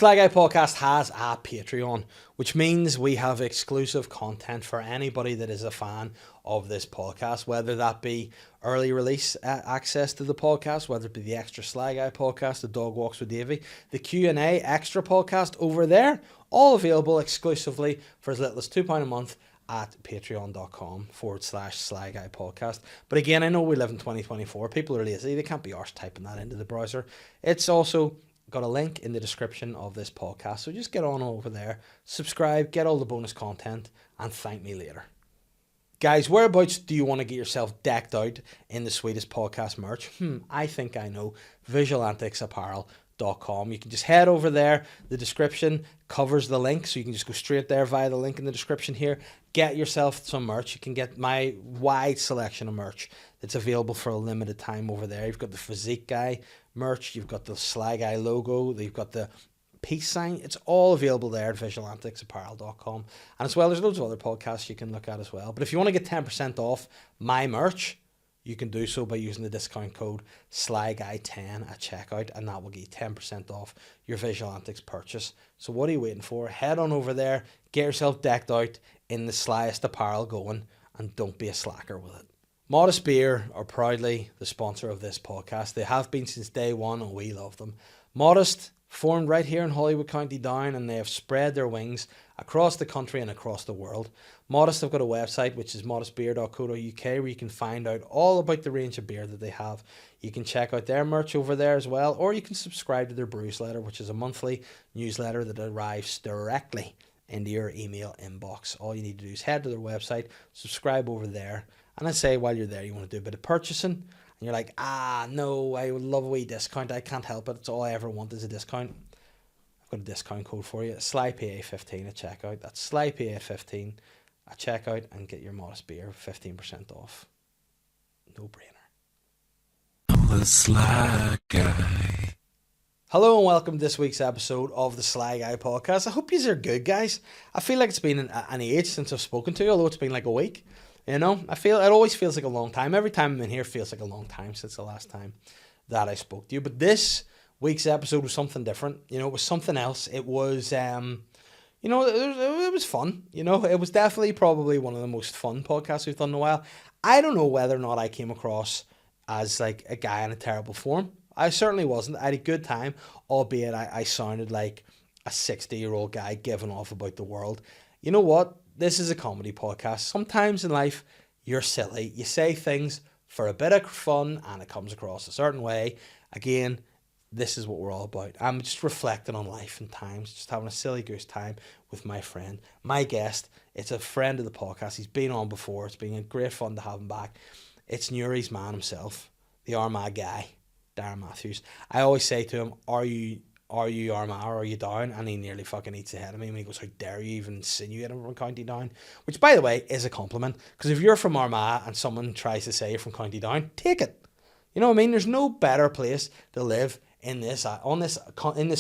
Sly Guy Podcast has a Patreon, which means we have exclusive content for anybody that is a fan of this podcast, whether that be early release access to the podcast, whether it be the extra Sly Guy podcast, the Dog Walks with Davey, the Q&A extra podcast over there, all available exclusively for as little as £2 a month at patreon.com/Sly Guy Podcast. But again, I know we live in 2024. People are lazy. They can't be arsed typing that into the browser. It's also got a link in the description of this podcast. So just get on over there, subscribe, get all the bonus content, and thank me later. Guys, whereabouts do you want to get yourself decked out in the sweetest podcast merch? I think I know. visualanticsapparel.com. You can just head over there. The description covers the link, so you can just go straight there via the link in the description here. Get yourself some merch. You can get my wide selection of merch that's available for a limited time over there. You've got the Physique Guy merch. You've got the Sly Guy logo. You've got the peace sign. It's all available there at visualanticsapparel.com. And as well, there's loads of other podcasts you can look at as well. But if you want to get 10% off my merch, you can do so by using the discount code SLYGUY10 at checkout, and that will get you 10% off your Visual Antics purchase. So what are you waiting for? Head on over there, get yourself decked out in the slyest apparel going, and don't be a slacker with it. Modest Beer are proudly the sponsor of this podcast. They have been since day one, and we love them. Modest formed right here in Hollywood, County Down, and they have spread their wings across the country and across the world. Modest have got a website, which is modestbeer.co.uk, where you can find out all about the range of beer that they have. You can check out their merch over there as well, or you can subscribe to their Brewsletter, which is a monthly newsletter that arrives directly into your email inbox. All you need to do is head to their website, subscribe over there, and I say while you're there, you want to do a bit of purchasing, and you're like, no, I would love a wee discount. I can't help it. It's all I ever want is a discount. I've got a discount code for you. SLYPA15 at checkout. That's SLYPA15 at checkout, and get your Modest Beer 15% off. No brainer. I'm the Sly Guy. Hello and welcome to this week's episode of the Sly Guy Podcast. I hope you are good, guys. I feel like it's been an age since I've spoken to you, although it's been like a week. You know, it always feels like a long time. Every time I'm in here, it feels like a long time since the last time that I spoke to you. But this week's episode was something different. You know, it was something else. It was, it was fun. You know, it was definitely probably one of the most fun podcasts we've done in a while. I don't know whether or not I came across as like a guy in a terrible form. I certainly wasn't. I had a good time, albeit I sounded like a 60-year-old guy giving off about the world. You know what? This is a comedy podcast. Sometimes in life, you're silly. You say things for a bit of fun and it comes across a certain way. Again, this is what we're all about. I'm just reflecting on life and times, just having a silly goose time with my friend, my guest. It's a friend of the podcast. He's been on before. It's been great fun to have him back. It's Newry's man himself, the Armagh guy, Darren Matthews. I always say to him, are you Armagh or are you down? And he nearly fucking eats the head of me when he goes, how dare you even insinuate I'm from County Down? Which, by the way, is a compliment, because if you're from Armagh and someone tries to say you're from County Down, take it. You know what I mean? There's no better place to live in this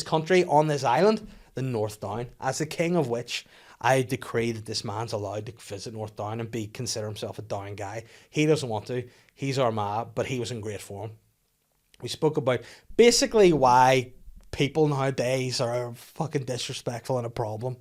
country, on this island, than North Down. As the king of which, I decree that this man's allowed to visit North Down and consider himself a Down guy. He doesn't want to. He's Armagh, but he was in great form. We spoke about basically why people nowadays are fucking disrespectful and a problem.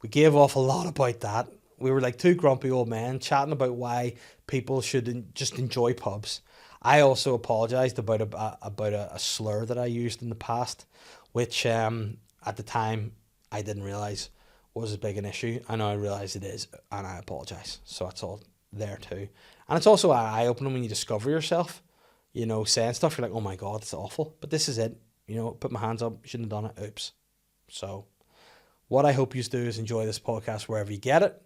We gave off a lot about that. We were like two grumpy old men chatting about why people should just enjoy pubs. I also apologised about a slur that I used in the past, which at the time I didn't realise was as big an issue. I know I realise it is, and I apologise. So that's all there too. And it's also eye-opening when you discover yourself, you know, saying stuff. You're like, oh my God, it's awful. But this is it. You know, put my hands up, shouldn't have done it, oops. So what I hope you do is enjoy this podcast wherever you get it.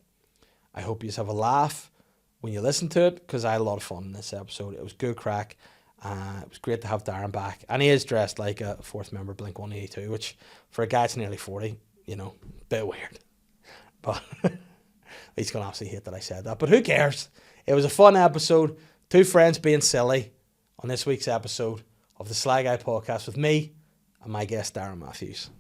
I hope you have a laugh when you listen to it, because I had a lot of fun in this episode. It was good crack. It was great to have Darren back. And he is dressed like a fourth member of Blink-182, which for a guy that's nearly 40, you know, a bit weird. But he's going to absolutely hate that I said that. But who cares? It was a fun episode. Two friends being silly on this week's episode of the Sly Guy Podcast with me and my guest, Darren Matthews.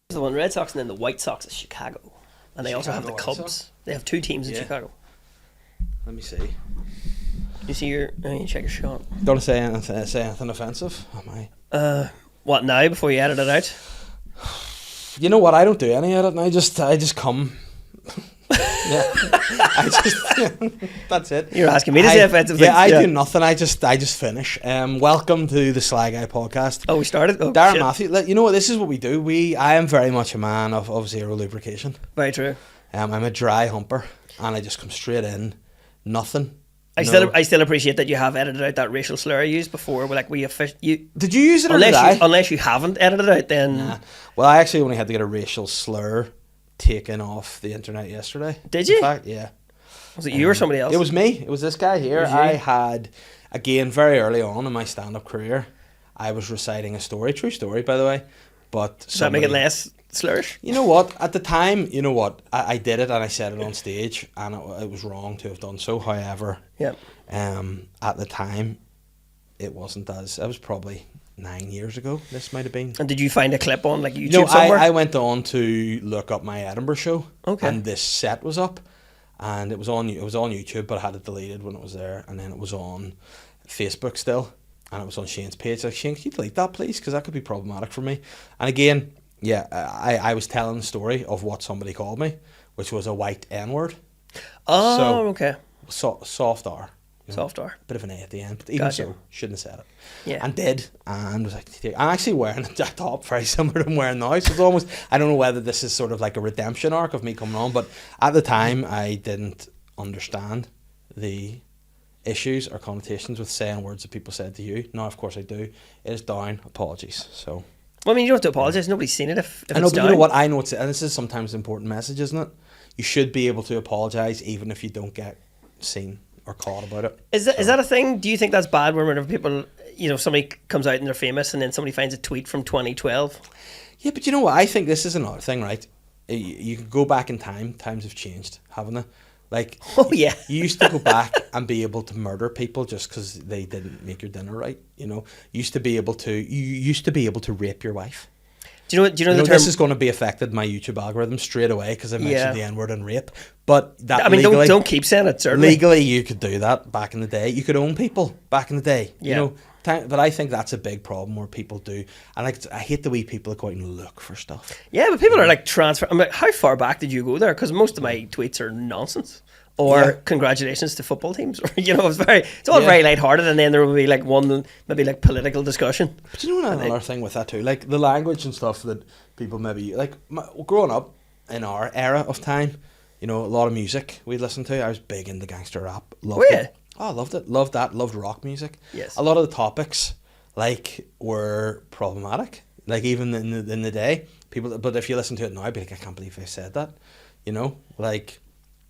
The one Red Sox, and then the White Sox is Chicago. And they also have the White Cubs. Sox? They have two teams in Yeah. Chicago. Let me see. You see your... you check your shot. Don't say anything offensive, am I? What now, before you edit it out? You know what? I don't do any edit. I just come. Yeah, that's it. You're asking me to say offensive things. Yeah, I do nothing. I just finish. Welcome to the Sly Guy podcast. Oh, we started. Oh, Darren shit. Matthews. You know what? This is what we do. I am very much a man of zero lubrication. Very true. I'm a dry humper, and I just come straight in, nothing. I still appreciate that you have edited out that racial slur I used before. Did you use it unless you haven't edited it out? Then nah. Well, I actually only had to get a racial slur taken off the internet yesterday. Did you? In fact, yeah. Was it you or somebody else? It was me. It was this guy here. I had, again, very early on in my stand-up career, I was reciting a story, true story, by the way. But does that make it less slurish? You know what? At the time, I did it and I said it on stage, and it was wrong to have done so. However, at the time, it wasn't as. It was probably 9 years ago. This might have been. And did you find a clip on like YouTube somewhere? I went on to look up my Edinburgh show. Okay. And this set was up, and it was on YouTube, but I had it deleted when it was there, and then it was on Facebook still, and it was on Shane's page. Like, Shane, can you delete that, please? Because that could be problematic for me. And again, I was telling the story of what somebody called me, which was a white N-word. Oh, so, okay. Soft R. Soft R. Bit of an A at the end, but even so, shouldn't have said it. Yeah. And did, and was like, I'm actually wearing a top very similar to I'm wearing now, so it's almost, I don't know whether this is sort of like a redemption arc of me coming on, but at the time I didn't understand the issues or connotations with saying words that people said to you. Now, of course I do. It is down, apologies. So. Well, I mean, you don't have to apologise. Nobody's seen it if I know, it's but down. you know what? I know and this is sometimes an important message, isn't it? You should be able to apologise even if you don't get seen or caught about it. Is that a thing? Do you think that's bad whenever people, somebody comes out and they're famous and then somebody finds a tweet from 2012? Yeah, but you know what? I think this is another thing, right? You can go back in time. Times have changed, haven't they? Like, oh yeah, you used to go back and be able to murder people just because they didn't make your dinner right. You used to be able to rape your wife. Do you know the term? This is going to be affected my YouTube algorithm straight away because I mentioned the N-word and rape. But that, I mean, legally, don't keep saying it. Certainly, legally, you could do that back in the day. You could own people back in the day. Yeah. But I think that's a big problem where people do. And I hate the way people go out and look for stuff. Yeah, but people are like transfer. I'm like, how far back did you go there? Because most of my tweets are nonsense. Or congratulations to football teams. Or it's all very lighthearted, and then there will be like one maybe like political discussion. But you know another thing with that too, like the language and stuff that people maybe like growing up in our era of time, a lot of music we listened to. I was big into gangster rap. Loved it. Oh, I loved it. Loved that. Loved rock music. Yes. A lot of the topics were problematic. Like even in the day, people. But if you listen to it now, I'd be like, I can't believe I said that. Like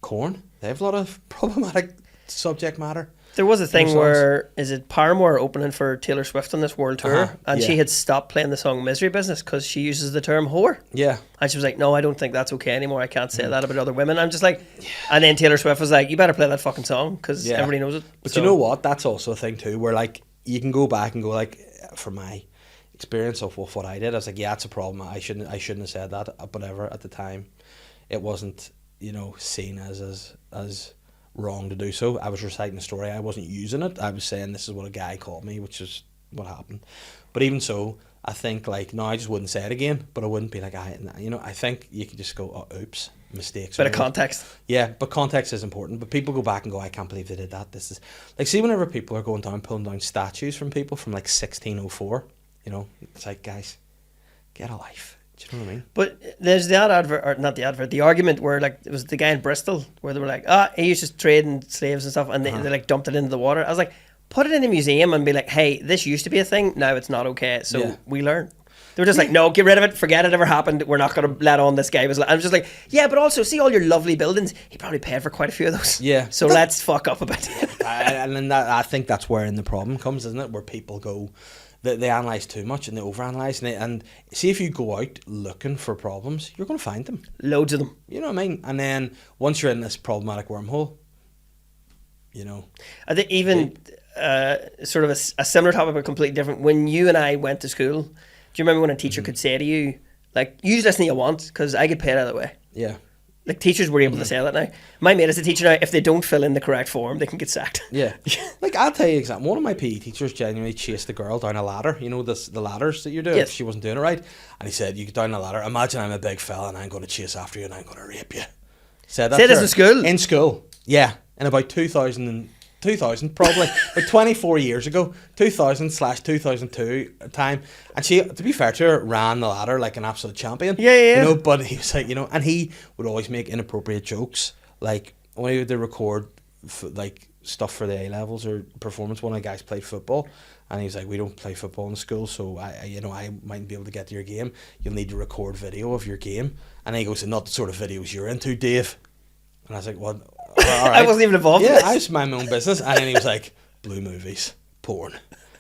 Korn. They have a lot of problematic subject matter. There was a thing where, is it Paramore opening for Taylor Swift on this world tour? And she had stopped playing the song Misery Business because she uses the term whore. Yeah. And she was like, no, I don't think that's okay anymore. I can't say that about other women. I'm just like, and then Taylor Swift was like, you better play that fucking song because everybody knows it. But you know what? That's also a thing too where like you can go back and go like, for my experience of what I did, I was like, yeah, it's a problem. I shouldn't have said that. Whatever, at the time, it wasn't, seen as wrong to do so. I was reciting a story. I wasn't using it. I was saying this is what a guy called me, which is what happened. But even so, I think like no, I just wouldn't say it again. But I wouldn't be like I think you can just go, oh, oops, mistakes. Bit of context. Yeah, but context is important. But people go back and go, I can't believe they did that. This is like, see, whenever people are pulling down statues from people from like 1604, it's like, guys, get a life. Do you know what I mean? But there's the argument where like it was the guy in Bristol where they were like, he used to trade in slaves and stuff, and they like dumped it into the water. I was like, put it in a museum and be like, hey, this used to be a thing, now it's not okay, so we learn. They were just like, no, get rid of it, forget it ever happened, we're not going to let on this guy was. I'm just like, yeah, but also see all your lovely buildings, he probably paid for quite a few of those. Yeah. So let's fuck up a bit. And then I think that's where the problem comes, isn't it? Where people go, they analyse too much and they overanalyse, and see, if you go out looking for problems, you're going to find them. Loads of them. You know what I mean? And then once you're in this problematic wormhole, I think even sort of a similar topic but completely different. When you and I went to school, do you remember when a teacher could say to you, like, you just listen to what you want because I get paid either way? Yeah. Like, teachers were able to say that now. My mate is a teacher now. If they don't fill in the correct form, they can get sacked. Yeah. Like, I'll tell you example. One of my PE teachers genuinely chased a girl down a ladder. You know, the ladders that you're doing? Yes. She wasn't doing it right. And he said, you get down the ladder. Imagine I'm a big fella and I'm going to chase after you and I'm going to rape you. Said that Say to this her. in school? In school. Yeah. In about 2000 probably. Like 24 years ago. 2000/2002 time. And she, to be fair to her, ran the ladder like an absolute champion. Yeah. You know, but he was like, you know, and he would always make inappropriate jokes. Like, when he would record like stuff for the A levels or performance, one of the guys played football, and he was like, we don't play football in school, so I mightn't be able to get to your game. You'll need to record video of your game. And he goes, not the sort of videos you're into, Dave. And I was like, what? All right. I wasn't even involved in this. I was minding my own business. And then he was like, blue movies, porn.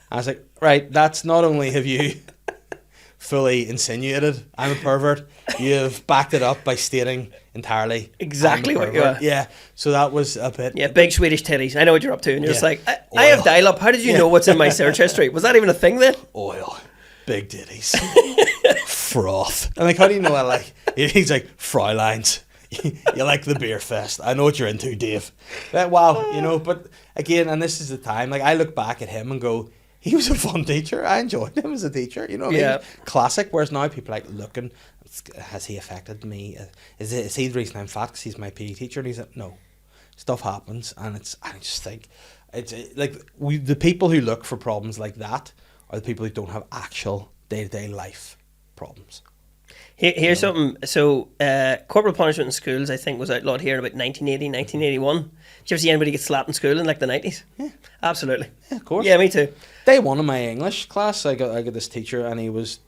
I was like, right, that's not only have you fully insinuated I'm a pervert, you've backed it up by stating entirely Exactly I'm a what you pervert. are. Yeah, so that was a bit. Yeah, big Swedish titties. I know what you're up to. And you're just Yeah. like, I have dial-up. How did you know what's in my search history? Was that even a thing then? Oil, big ditties, froth. I'm like, how do you know I like? He's like, Fräuleins. You like the beer fest. I know what you're into, Dave. Wow, you know, but again, and this is the time, like, I look back at him and go, he was a fun teacher. I enjoyed him as a teacher, you know what I Yeah. mean? Classic, whereas now people are like looking, has he affected me? Is he the reason I'm fat because he's my PE teacher? And he's like, no. Stuff happens, and I just think, the people who look for problems like that are the people who don't have actual day-to-day life problems. Here's something. So, corporal punishment in schools, I think, was outlawed here in about 1980, 1981. Did you ever see anybody get slapped in school in like the 90s? Yeah. Absolutely. Yeah, of course. Yeah, me too. Day one of my English class, I got this teacher, and he was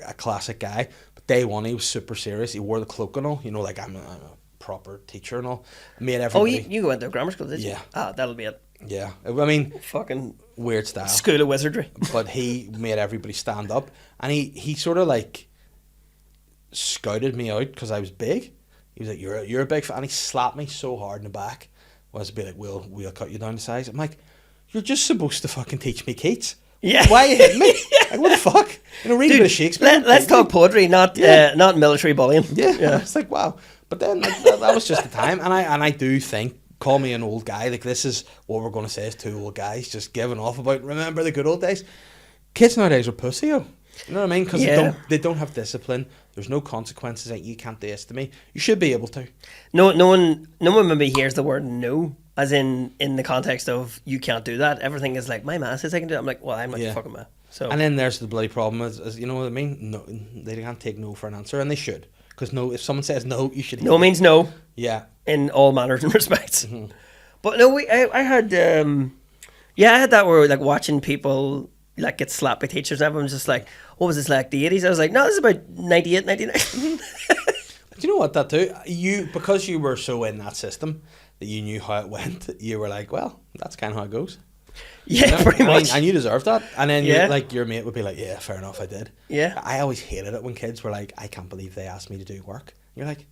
a classic guy. But day one, he was super serious. He wore the cloak and all. You know, like I'm a proper teacher and all. Made everybody. Oh, you went to grammar school, did you? Yeah. Ah, that'll be it. Yeah, I mean, Fucking weird style. school of wizardry. But he made everybody stand up, and he sort of like scouted me out because I was big. He was like, "You're a big fan," and he slapped me so hard in the back. Was a bit like, "We'll cut you down to size." I'm like, "You're just supposed to fucking teach me Keats. Yeah. Why are you hitting me? Like, what the fuck? You know, read a bit of Shakespeare." Let's talk poetry, not military bullying. Yeah, it's like, wow. But then that was just the time, and I do think, call me an old guy, like this is what we're going to say as two old guys just giving off about remember the good old days. Kids nowadays are pussy, you know what I mean? Because they don't have discipline. There's no consequences. Like, you can't do this to me. You should be able to. No one maybe hears the word no, as in the context of you can't do that. Everything is like, my man says I can do it. I'm like, well, I'm not your fucking man. So, and then there's the bloody problem is, you know what I mean? No, they can't take no for an answer, and they should. Because no, if someone says no, you should. No means no. Yeah. In all manners and respects. Mm-hmm. But no, I had I had that where like watching people like get slapped by teachers. Everyone's just like, what was this like, the 80s? I was like, no, this is about 98, 99. But you know what, that too? Because you were so in that system that you knew how it went, you were like, well, that's kind of how it goes. Yeah, You know? pretty I mean, much. and you deserve that. And then Yeah. your mate would be like, yeah, fair enough, I did. Yeah. I always hated it when kids were like, I can't believe they asked me to do work. You're like,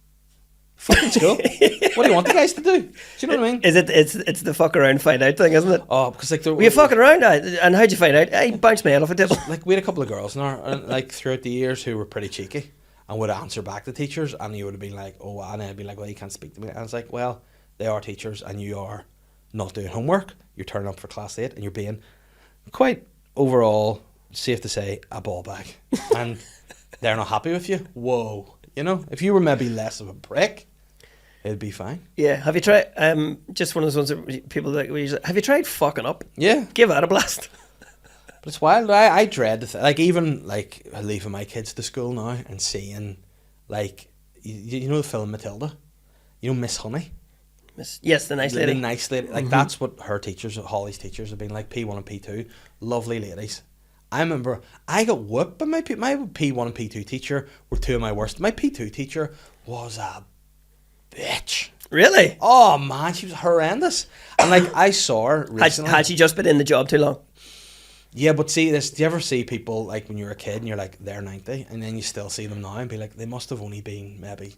fucking school. What do you want the guys to do? Do you know what I mean? Is it? It's the fuck around find out thing, isn't it? Oh, because like Were you fucking around? And how'd you find out? I bounced my head off a table. like we had a couple of girls in our like throughout the years who were pretty cheeky and would answer back to teachers, and you would have been like, oh, and I'd be like, well, you can't speak to me. And I was like, well, they are teachers, and you are not doing homework. You're turning up for class 8, and you're being quite overall, safe to say, a ball bag, and they're not happy with you. Whoa, you know, if you were maybe less of a prick, it'd be fine. Yeah. Have you tried? Just one of those ones that people like. Have you tried fucking up? Yeah, Give that a blast. but it's wild. I dread the like even like leaving my kids to school now and seeing like you know the film Matilda, you know Miss Honey. Yes, the nice The lady. nice lady. Like, that's what her teachers, Holly's teachers, have been like, P1 and P2. Lovely ladies. I remember I got whooped by my P1 and P2 teacher were two of my worst. My P2 teacher was a bitch. Really? Oh, man, she was horrendous. And, like, I saw her recently. Had she just been in the job too long? Yeah, but see this. Do you ever see people, like, when you're a kid and you're like, they're 90, and then you still see them now and be like, they must have only been maybe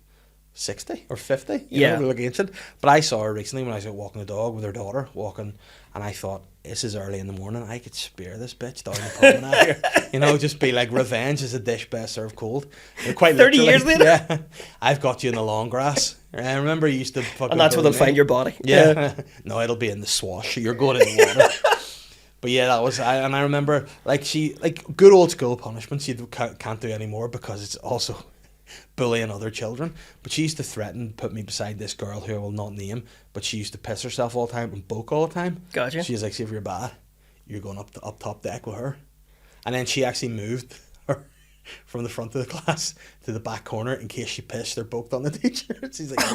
60 or 50, you know, they look ancient. But I saw her recently when I was out walking the dog with her daughter walking, and I thought, this is early in the morning. I could spear this bitch down the promenade here. You know, just be like, revenge is a dish best served cold. And quite 30 literally, years later? Yeah. I've got you in the long grass. I remember you used to fucking... And that's where they'll find your body. Yeah. No, it'll be in the swash. You're going in the water. But yeah, that was... and I remember, like, good old school punishments you can't do anymore because it's also bullying other children. But she used to threaten, put me beside this girl who I will not name, but she used to piss herself all the time and boke all the time. Gotcha. She was like, see, if you're bad, you're going up top deck with her. And then she actually moved her from the front of the class to the back corner in case she pissed or boked on the teacher. She's like,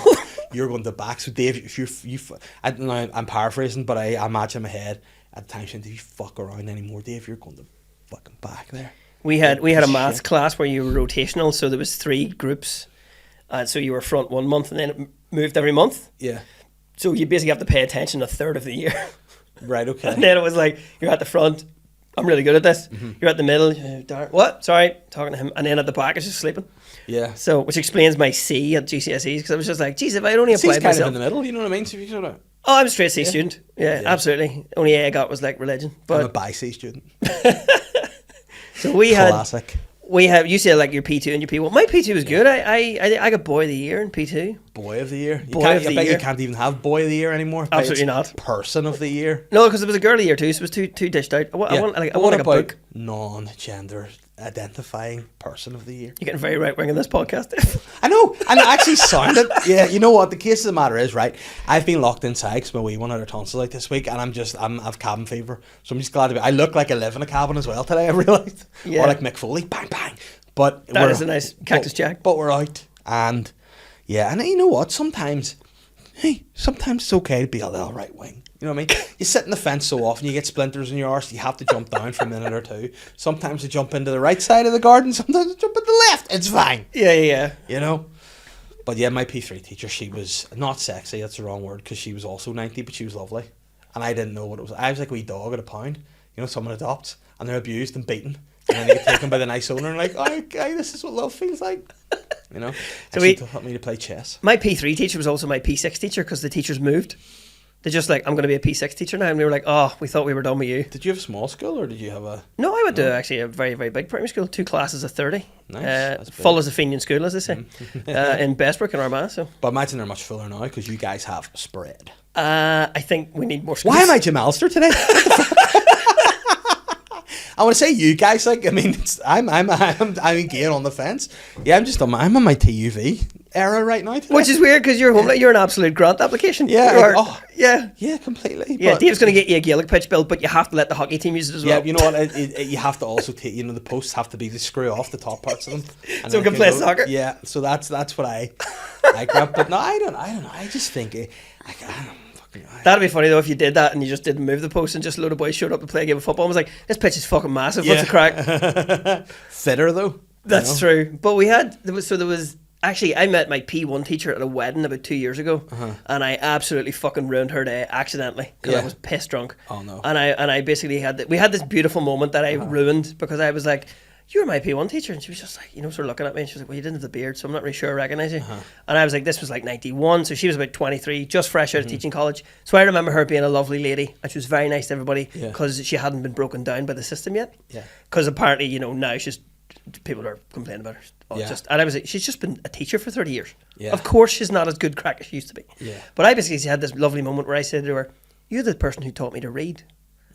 you're going to the back. So Dave, if I'm paraphrasing, but I imagine in my head at the time, she said, if you fuck around anymore, Dave, you're going to fucking back there. We had a maths class where you were rotational, so there was 3 groups. So you were front 1 month and then it moved every month. Yeah. So you basically have to pay attention a third of the year. Right, okay. And then it was like, you're at the front, I'm really good at this. Mm-hmm. You're at the middle, Darren, what? Sorry, talking to him. And then at the back, it's just sleeping. Yeah. So, which explains my C at GCSEs, because I was just like, geez, if I'd only applied myself. C's kind of in the middle, you know what I mean? So if you sort of... Oh, I'm a straight C student. Yeah, absolutely. Only A I got was like religion. But I'm a bi-C student. So we Classic. You said like your P2 and your P1. My P2 was good. I got boy of the year in P2. Boy of the year? Boy of the year. You can't even have boy of the year anymore. Absolutely not. Person of the year. No, because it was a girl of the year too, so it was too dished out. I want like a book. Non-gender identifying person of the year. You're getting very right wing in this podcast. I know, and it actually sounded. Yeah, you know what? The case of the matter is, right, I've been locked inside because my wee one had her tonsils like this week, and I've cabin fever, so I'm just glad to be. I look like I live in a cabin as well today. I realised, or like Mick Foley, bang bang. But that is a nice Cactus Jack. But we're out, and yeah, and you know what? Sometimes it's okay to be a little right wing. You know what I mean? You sit in the fence so often, you get splinters in your arse, you have to jump down for a minute or two. Sometimes you jump into the right side of the garden, sometimes you jump into the left. It's fine. Yeah. You know? But yeah, my P3 teacher, she was not sexy, that's the wrong word, because she was also 90, but she was lovely. And I didn't know what it was. I was like a wee dog at a pound. You know, someone adopts, and they're abused and beaten. And then they get taken by the nice owner and like, oh, okay, this is what love feels like. You know? So she taught me to play chess. My P3 teacher was also my P6 teacher because the teachers moved. They're just like, I'm going to be a P6 teacher now. And we were like, oh, we thought we were done with you. Did you have a small school or did you have a... No, I went to actually a very, very big primary school. 2 classes of 30. Nice. Full as a Fenian school, as they say. In Bestbrook and Armagh. So. But imagine they're much fuller now because you guys have spread. I think we need more schools. Why am I Jim Allister today? I want to say you guys, like, I mean, I'm again on the fence. Yeah, I'm on my TUV era right now today. Which is weird because you're home, like, you're an absolute grant application. Yeah. Yeah, completely. Yeah, Dave's going to get you a Gaelic pitch built, but you have to let the hockey team use it as well. Yeah, you know what? You have to also take, you know, the posts have to be to screw off the top parts of them. So we can play soccer. Yeah, so that's what I grab. But no, I don't know. I just think I don't know. That'd be funny though if you did that and you just didn't move the post and just a load of boys showed up to play a game of football and was like, this pitch is fucking massive, what's the crack? Fitter though. That's true. But there was actually, I met my P1 teacher at a wedding about 2 years ago, and I absolutely fucking ruined her day accidentally because I was pissed drunk. Oh no. And I basically we had this beautiful moment that I ruined because I was like, you're my P1 teacher, and she was just like, you know, sort of looking at me, and she was like, well, you didn't have the beard, so I'm not really sure I recognise you. And I was like, this was like 91, so she was about 23, just fresh out of teaching college. So I remember her being a lovely lady, and she was very nice to everybody because she hadn't been broken down by the system yet. Yeah. Because apparently, you know, now people are complaining about her. And I was like, she's just been a teacher for 30 years. Yeah. Of course, she's not as good crack as she used to be. Yeah. But I basically had this lovely moment where I said to her, you're the person who taught me to read.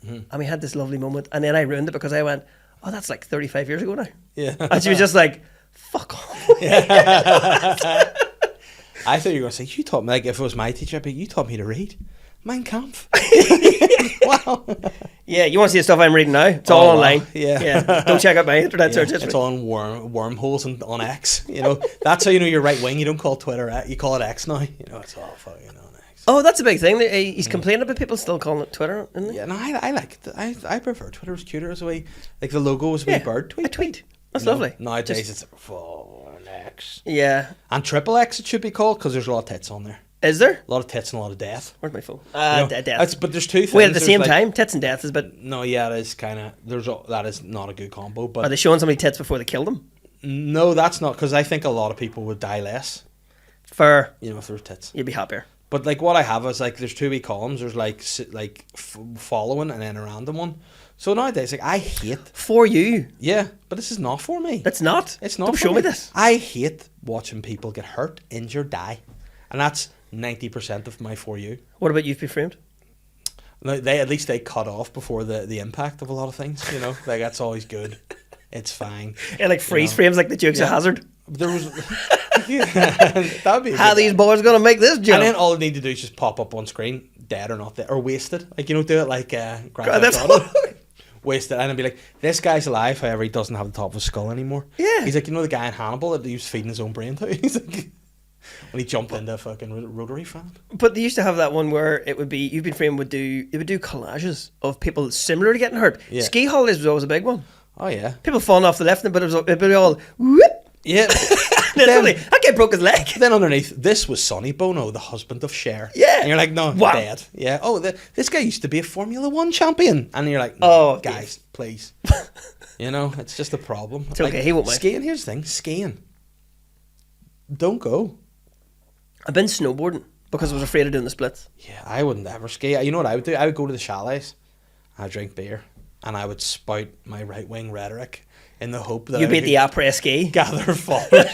And we had this lovely moment, and then I ruined it because I went, oh, that's like 35 years ago now. Yeah. And she was just like, fuck off. I thought you were going to say, you taught me, like if it was my teacher, I'd be, you taught me to read. Mein Kampf. Wow. Yeah, you want to see the stuff I'm reading now? It's all online. Wow. Yeah. Don't check out my internet search history. It's all on wormholes and on X. You know, that's how you know you're right wing. You don't call Twitter X, you call it X now. You know, it's all fucking on X. Oh, that's a big thing. He's complaining about people still calling it Twitter, isn't he? Yeah, no, I like it. I prefer Twitter. It's cuter as a way. Like the logo is a wee bird tweet. A tweet. That's lovely. Nowadays it's full X. Yeah. And triple X it should be called because there's a lot of tits on there. Is there? A lot of tits and a lot of death. Where's my phone? Death. But there's two things. Wait, at the same time? Tits and death is but no, yeah, it is kind of... that is not a good combo. But are they showing somebody tits before they kill them? No, that's not, because I think a lot of people would die less. Fair. You know, if there were tits. You'd be happier. But like what I have is like there's 2 wee columns. There's like following and then a random one. So nowadays, like I hate. For you. Yeah, but this is not for me. It's not. It's not. Don't for show me this. I hate watching people get hurt, injured, die, and that's 90% of my For You. What about You've Been Framed? They at least they cut off before the impact of a lot of things. You know, like that's always good. It's fine. Yeah, like freeze frames, like the Dukes of Hazzard. There was that'd be How these boys gonna make this jump? and then all they need to do is just pop up on screen, dead or not dead, or wasted. Like, you know, do it like Grand Theft Auto. Wasted, and I'd be like, this guy's alive, however he doesn't have the top of his skull anymore. Yeah. He's like, you know the guy in Hannibal that he was feeding his own brain to? He's like, when he jumped into a fucking rotary fan. But they used to have that one where it would be You've Been Framed would do collages of people similar to getting hurt. Yeah. Ski holidays was always a big one. Oh yeah. People falling off the left, but it'd be all whoop. Yeah. Literally, that guy broke his leg. Then underneath, this was Sonny Bono, the husband of Cher. Yeah. And you're like, no, Wow. dead. Yeah. Oh, this guy used to be a Formula 1 champion. And you're like, no, Oh, guys, please. You know, it's just a problem. It's okay, he won't mind. Skiing, here's the thing, skiing. Don't go. I've been snowboarding because I was afraid of doing the splits. Yeah, I wouldn't ever ski. You know what I would do? I would go to the chalets, I'd drink beer, and I would spout my right-wing rhetoric in the hope that You I beat could the après ski. gather followers.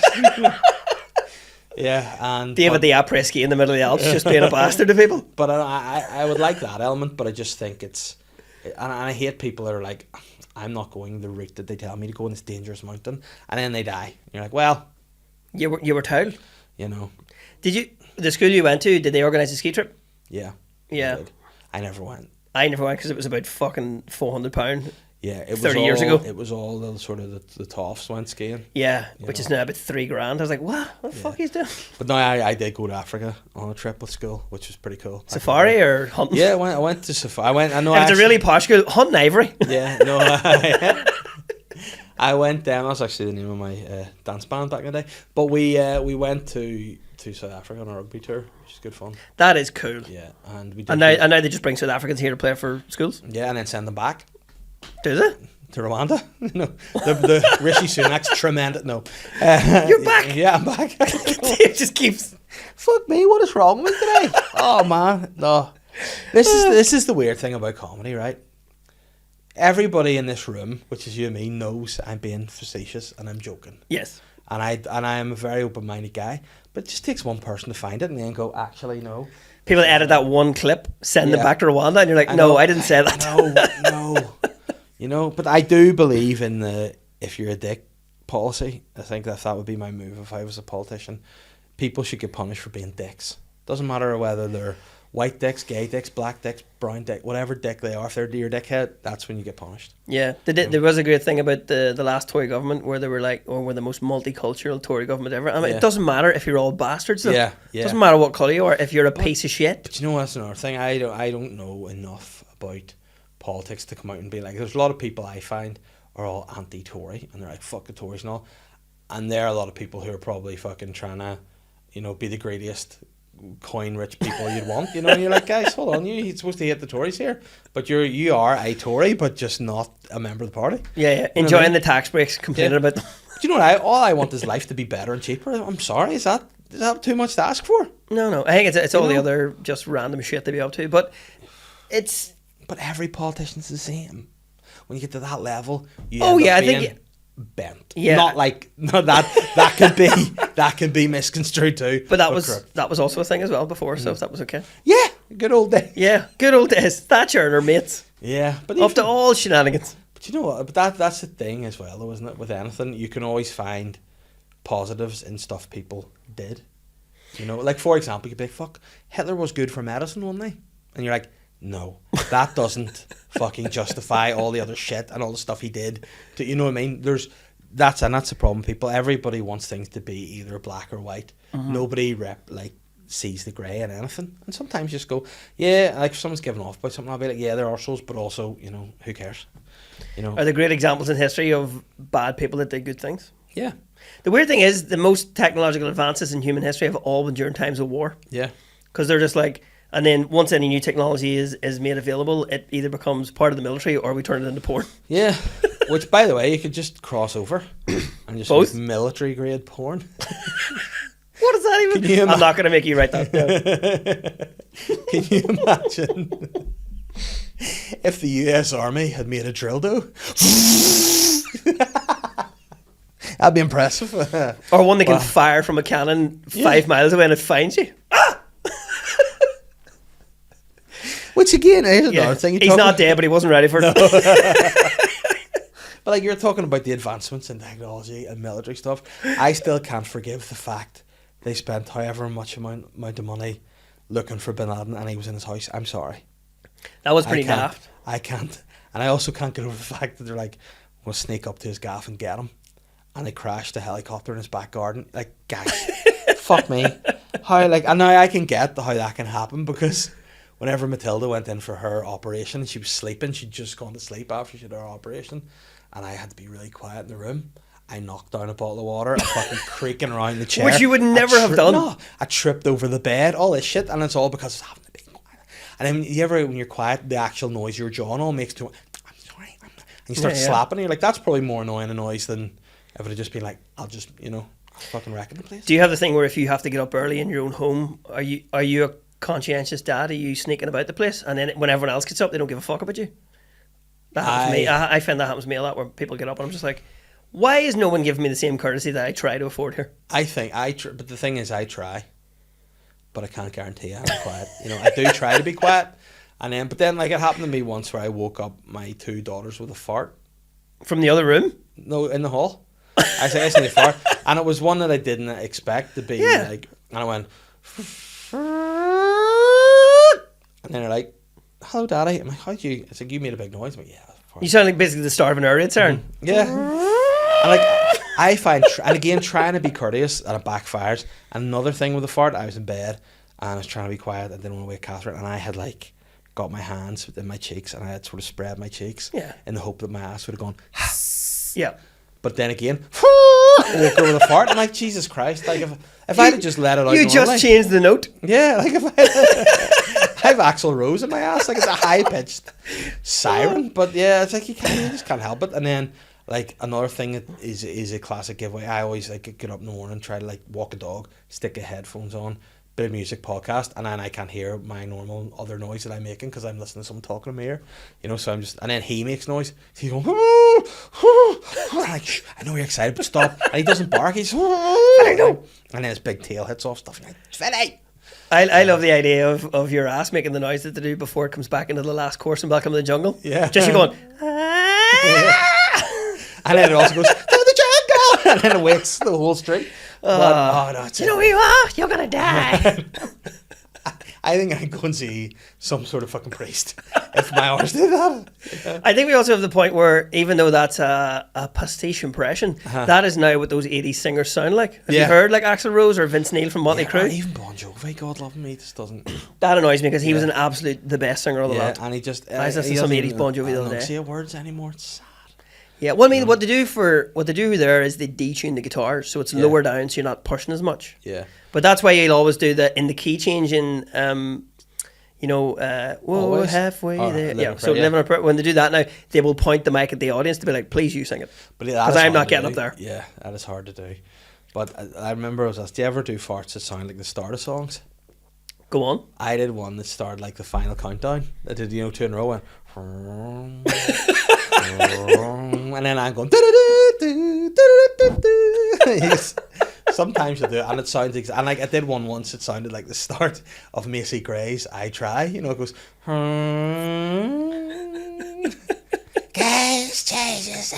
Yeah, and David the après ski in the middle of the Alps, just being a bastard to people. But I would like that element, but I just think it's, and I hate people that are like, I'm not going the route that they tell me to go on this dangerous mountain, and then they die. And you're like, well, You were told. you know, Did the school you went to? Did they organise a ski trip? yeah, Yeah. I did. I never went. I never went because it was about fucking £400. Yeah, it was 30 years ago. It was all the sort of the toffs went skiing. Yeah, You which know. is now about $3,000. I was like, what the fuck he's doing? But no, I did go to Africa on a trip with school, which was pretty cool. Safari or hunting? Yeah, I went to safari. I know. If it's a really posh school, hunting ivory. Yeah, no. I went. That was actually the name of my dance band back in the day. But we went to South Africa on a rugby tour, which is good fun. That is cool. Yeah, and we did. And now they just bring South Africans here to play for schools. Yeah, and then send them back Do they? to Rwanda. No, the Rishi Sunak's tremendous. No, You're back. Yeah, I'm back. It just keeps. Fuck me, what is wrong with me today? Oh man, no. This is the weird thing about comedy, right? Everybody in this room, which is you and me, knows I'm being facetious and I'm joking. Yes. And I am a very open-minded guy, but it just takes one person to find it and then go, actually, no. People edit that one clip, send it Yeah. back to Rwanda, and you're like, I no, know. I didn't say that. No. You know, but I do believe in the if you're a dick policy. I think that would be my move if I was a politician. People should get punished for being dicks. Doesn't matter whether they're white dicks, gay dicks, black dicks, brown dick, whatever dick they are. If they're your dickhead, that's when you get punished. Yeah, there was a great thing about the last Tory government where they were like, or we're the most multicultural Tory government ever. I mean, Yeah. it doesn't matter if you're all bastards. Though. Yeah. It doesn't matter what colour you are. If you're a piece of shit. But you know that's another thing. I don't know enough about politics to come out and be like. There's a lot of people I find are all anti-Tory and they're like fuck the Tories and all, and there are a lot of people who are probably fucking trying to, you know, be the greatest coin rich people you'd want. You know, and you're like, guys, hold on, you're supposed to hate the Tories here, but you are a Tory, but just not a member of the party. Yeah, You know what I enjoying mean? the tax breaks, complaining Yeah. about them. Do you know what? All I want is life to be better and cheaper. I'm sorry, is that too much to ask for? No, I think it's all the know? other just random shit they be up to, but it's. But every politician's the same. When you get to that level, you Oh, end yeah, up I think being it- bent. Yeah. Not like no, that can be misconstrued too. But that was corrupt. also a thing as well before, so that was okay. Yeah, good old day. Yeah, good old days. Thatcher and her mates. Yeah, but Up to all shenanigans. But you know what? But that's the thing as well, though, isn't it? With anything, you can always find positives in stuff people did. You know, like for example, you could be like, "Fuck, Hitler was good for medicine, wasn't he?" And you're like, "No, that doesn't fucking justify all the other shit and all the stuff he did." You know what I mean? That's the problem. People, everybody wants things to be either black or white. Nobody sees the grey in anything. And sometimes you just go, yeah, like if someone's giving off about something, I'll be like, yeah, they're arseholes, but also, you know, who cares? You know? Are there great examples in history of bad people that did good things? Yeah. The weird thing is, the most technological advances in human history have all been during times of war. Yeah. Because they're just like, and then once any new technology is made available, it either becomes part of the military or we turn it into porn. Yeah. Which, by the way, you could just cross over and just Both? make military grade porn. What is that even? Can you I'm not going to make you write that down. Can you imagine if the US Army had made a dildo? That'd be impressive. Or one that can fire from a cannon 5 miles away and it finds you. Which again is another thing. He's not dead, but he wasn't ready for it. But like you're talking about the advancements in technology and military stuff, I still can't forgive the fact they spent however much amount of money looking for Bin Laden and he was in his house. I'm sorry. That was pretty daft. I can't. And I also can't get over the fact that they're like, we'll sneak up to his gaff and get him. And they crashed a helicopter in his back garden. Like, guys, fuck me. How, like, and now I can get how that can happen because whenever Matilda went in for her operation, she was sleeping. She'd just gone to sleep after she had her operation. And I had to be really quiet in the room. I knocked down a bottle of water. I'm fucking creaking around the chair. Which you would never have done. No, I tripped over the bed, all this shit. And it's all because I was having to be quiet. And then you ever, when you're quiet, the actual noise your jaw all makes too. I'm sorry. And you start slapping. And you're like, that's probably more annoying a noise than if it had just been like, I'll fucking wreck the place. Do you have the thing where if you have to get up early in your own home, are you a conscientious dad? Are you sneaking about the place? And then when everyone else gets up, they don't give a fuck about you? That happens to me. I find that happens to me a lot where people get up and I'm just like, why is no one giving me the same courtesy that I try to afford here? I think but the thing is I try, but I can't guarantee I'm quiet. I do try to be quiet. But then like it happened to me once where I woke up my 2 daughters with a fart. From the other room? No, in the hall. I said, "Listen, fart," and it was one that I didn't expect to be like. And I went, and then they're like, "Hello, Daddy." I'm like, "How'd you?" It's like, "You made a big noise." I'm like, "Yeah." You sound like basically the start of an air raid siren. Yeah. And like, I find, and again, trying to be courteous and it backfires. And another thing with the fart, I was in bed and I was trying to be quiet. I didn't want to wake Catherine, and I had like got my hands in my cheeks and I had sort of spread my cheeks in the hope that my ass would have gone. Yeah. But then again, I woke her with a fart. I'm like, Jesus Christ! Like if I'd have just let it out, you just changed the note. Yeah, like if I have Axl Rose in my ass, like it's a high pitched siren. But yeah, it's like you just can't help it. And then like another thing that is a classic giveaway. I always like get up in the morning, try to like walk a dog, stick a headphones on, bit of music, podcast, and then I can't hear my normal other noise that I'm making because I'm listening to someone talking in my ear, so I'm just, and then he makes noise, he's going, I'm like, I know you're excited, but stop. And he doesn't bark, he's, I know. And then his big tail hits off stuff, and you're like, Svenny. I love the idea of your ass making the noise that they do before it comes back into the last course in Welcome to the Jungle. Yeah. Just you going, and then it also goes, to the jungle, and then it wakes the whole street. No, you know who you are? You're gonna die. I think I'd go and see some sort of fucking priest if my arse did that. I think we also have the point where even though that's a pastiche impression, that is now what those 80s singers sound like. Have you heard like Axl Rose or Vince Neil from Motley Crue? Or even Bon Jovi, God love me, this doesn't. That annoys me because he was an absolute the best singer of the lot. And he just I was listening to some 80s Bon Jovi the other day. I don't say words anymore. It's sad. Yeah, well, I mean, what they do there is they detune the guitar, so it's lower down, so you're not pushing as much. Yeah. But that's why you'll always do that in the key change in, whoa, halfway there. Yeah, so Living on a Prayer, when they do that now, they will point the mic at the audience to be like, please you sing it. Because I'm not getting up there. Yeah, that is hard to do. But I remember I was asked, do you ever do farts that sound like the start of songs? Go on. I did one that started like the final countdown. I did, 2 in a row. And then I'm going. Sometimes you do it, and it sounds and like I did one once. It sounded like the start of Macy Gray's "I Try." It goes. Guys, changes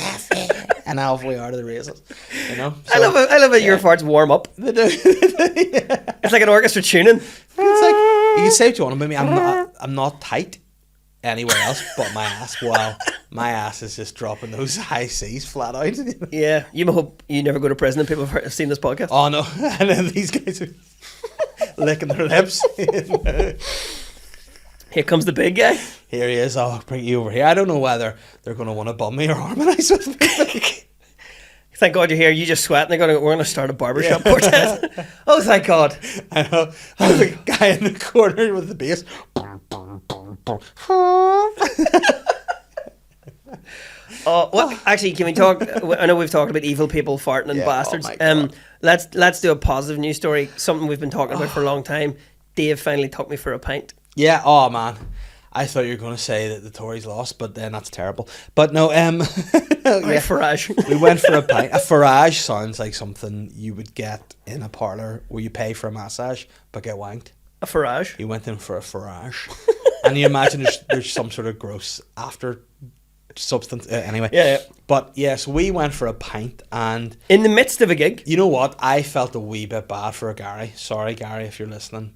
and halfway out of the races. So, I love it. Your farts warm up. They do. It's like an orchestra tuning. It's like you can say what you want about me. I'm not tight anywhere else but my ass. Wow, my ass is just dropping those high C's flat out. Yeah, you hope you never go to prison and people have seen this podcast. Oh no, and then these guys are licking their lips. Here comes the big guy. Here he is. I'll bring you over here. I don't know whether they're going to want to bum me or harmonise with me. Thank God you're here. You just sweat, and we're going to start a barbershop quartet. Oh, thank God. I know. There's a guy in the corner with the bass. Well, actually, can we talk? I know we've talked about evil people farting and Yeah, bastards. oh my God. Let's do a positive news story. Something we've been talking about for a long time. Dave finally took me for a pint. Yeah, oh man. I thought you were going to say that the Tories lost, but then that's terrible. But no, Yeah. yeah, Farage. we went for a pint. A farage sounds like something you would get in a parlour where you pay for a massage but get wanked. A farage. He went in for a farage. And you imagine there's some sort of gross after substance. Anyway. Yeah. But yeah, so we went for a pint, and In the midst of a gig. you know what? I felt a wee bit bad for Gary. Sorry, Gary, if you're listening.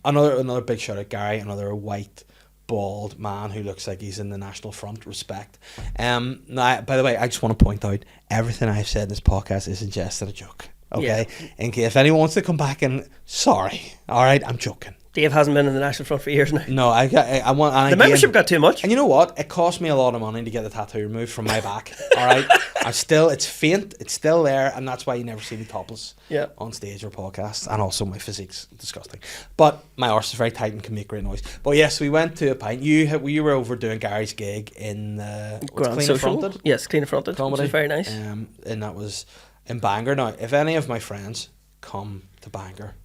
Another big shout out, Gary. Another white, bald man who looks like he's in the National Front. Respect. Now, by the way, I just want to point out everything I've said in this podcast isn't just a joke. Okay, in case if anyone wants to come back and sorry, all right, I'm joking. Dave hasn't been in the National Front for years now. No, I want. And The membership got too much. And you know what? It cost me a lot of money to get the tattoo removed from my back. All right, it's faint. It's still there, and that's why you never see me topless. Yeah. On stage or podcasts, and also my physique's disgusting. But my arse is very tight and can make great noise. But yes, we went to a pint. You were over doing Gary's gig in Grand Clean Social. Fronted Yes, Clean Fronted. comedy. Which is very nice. And that was in Bangor. Now, if any of my friends come to Bangor,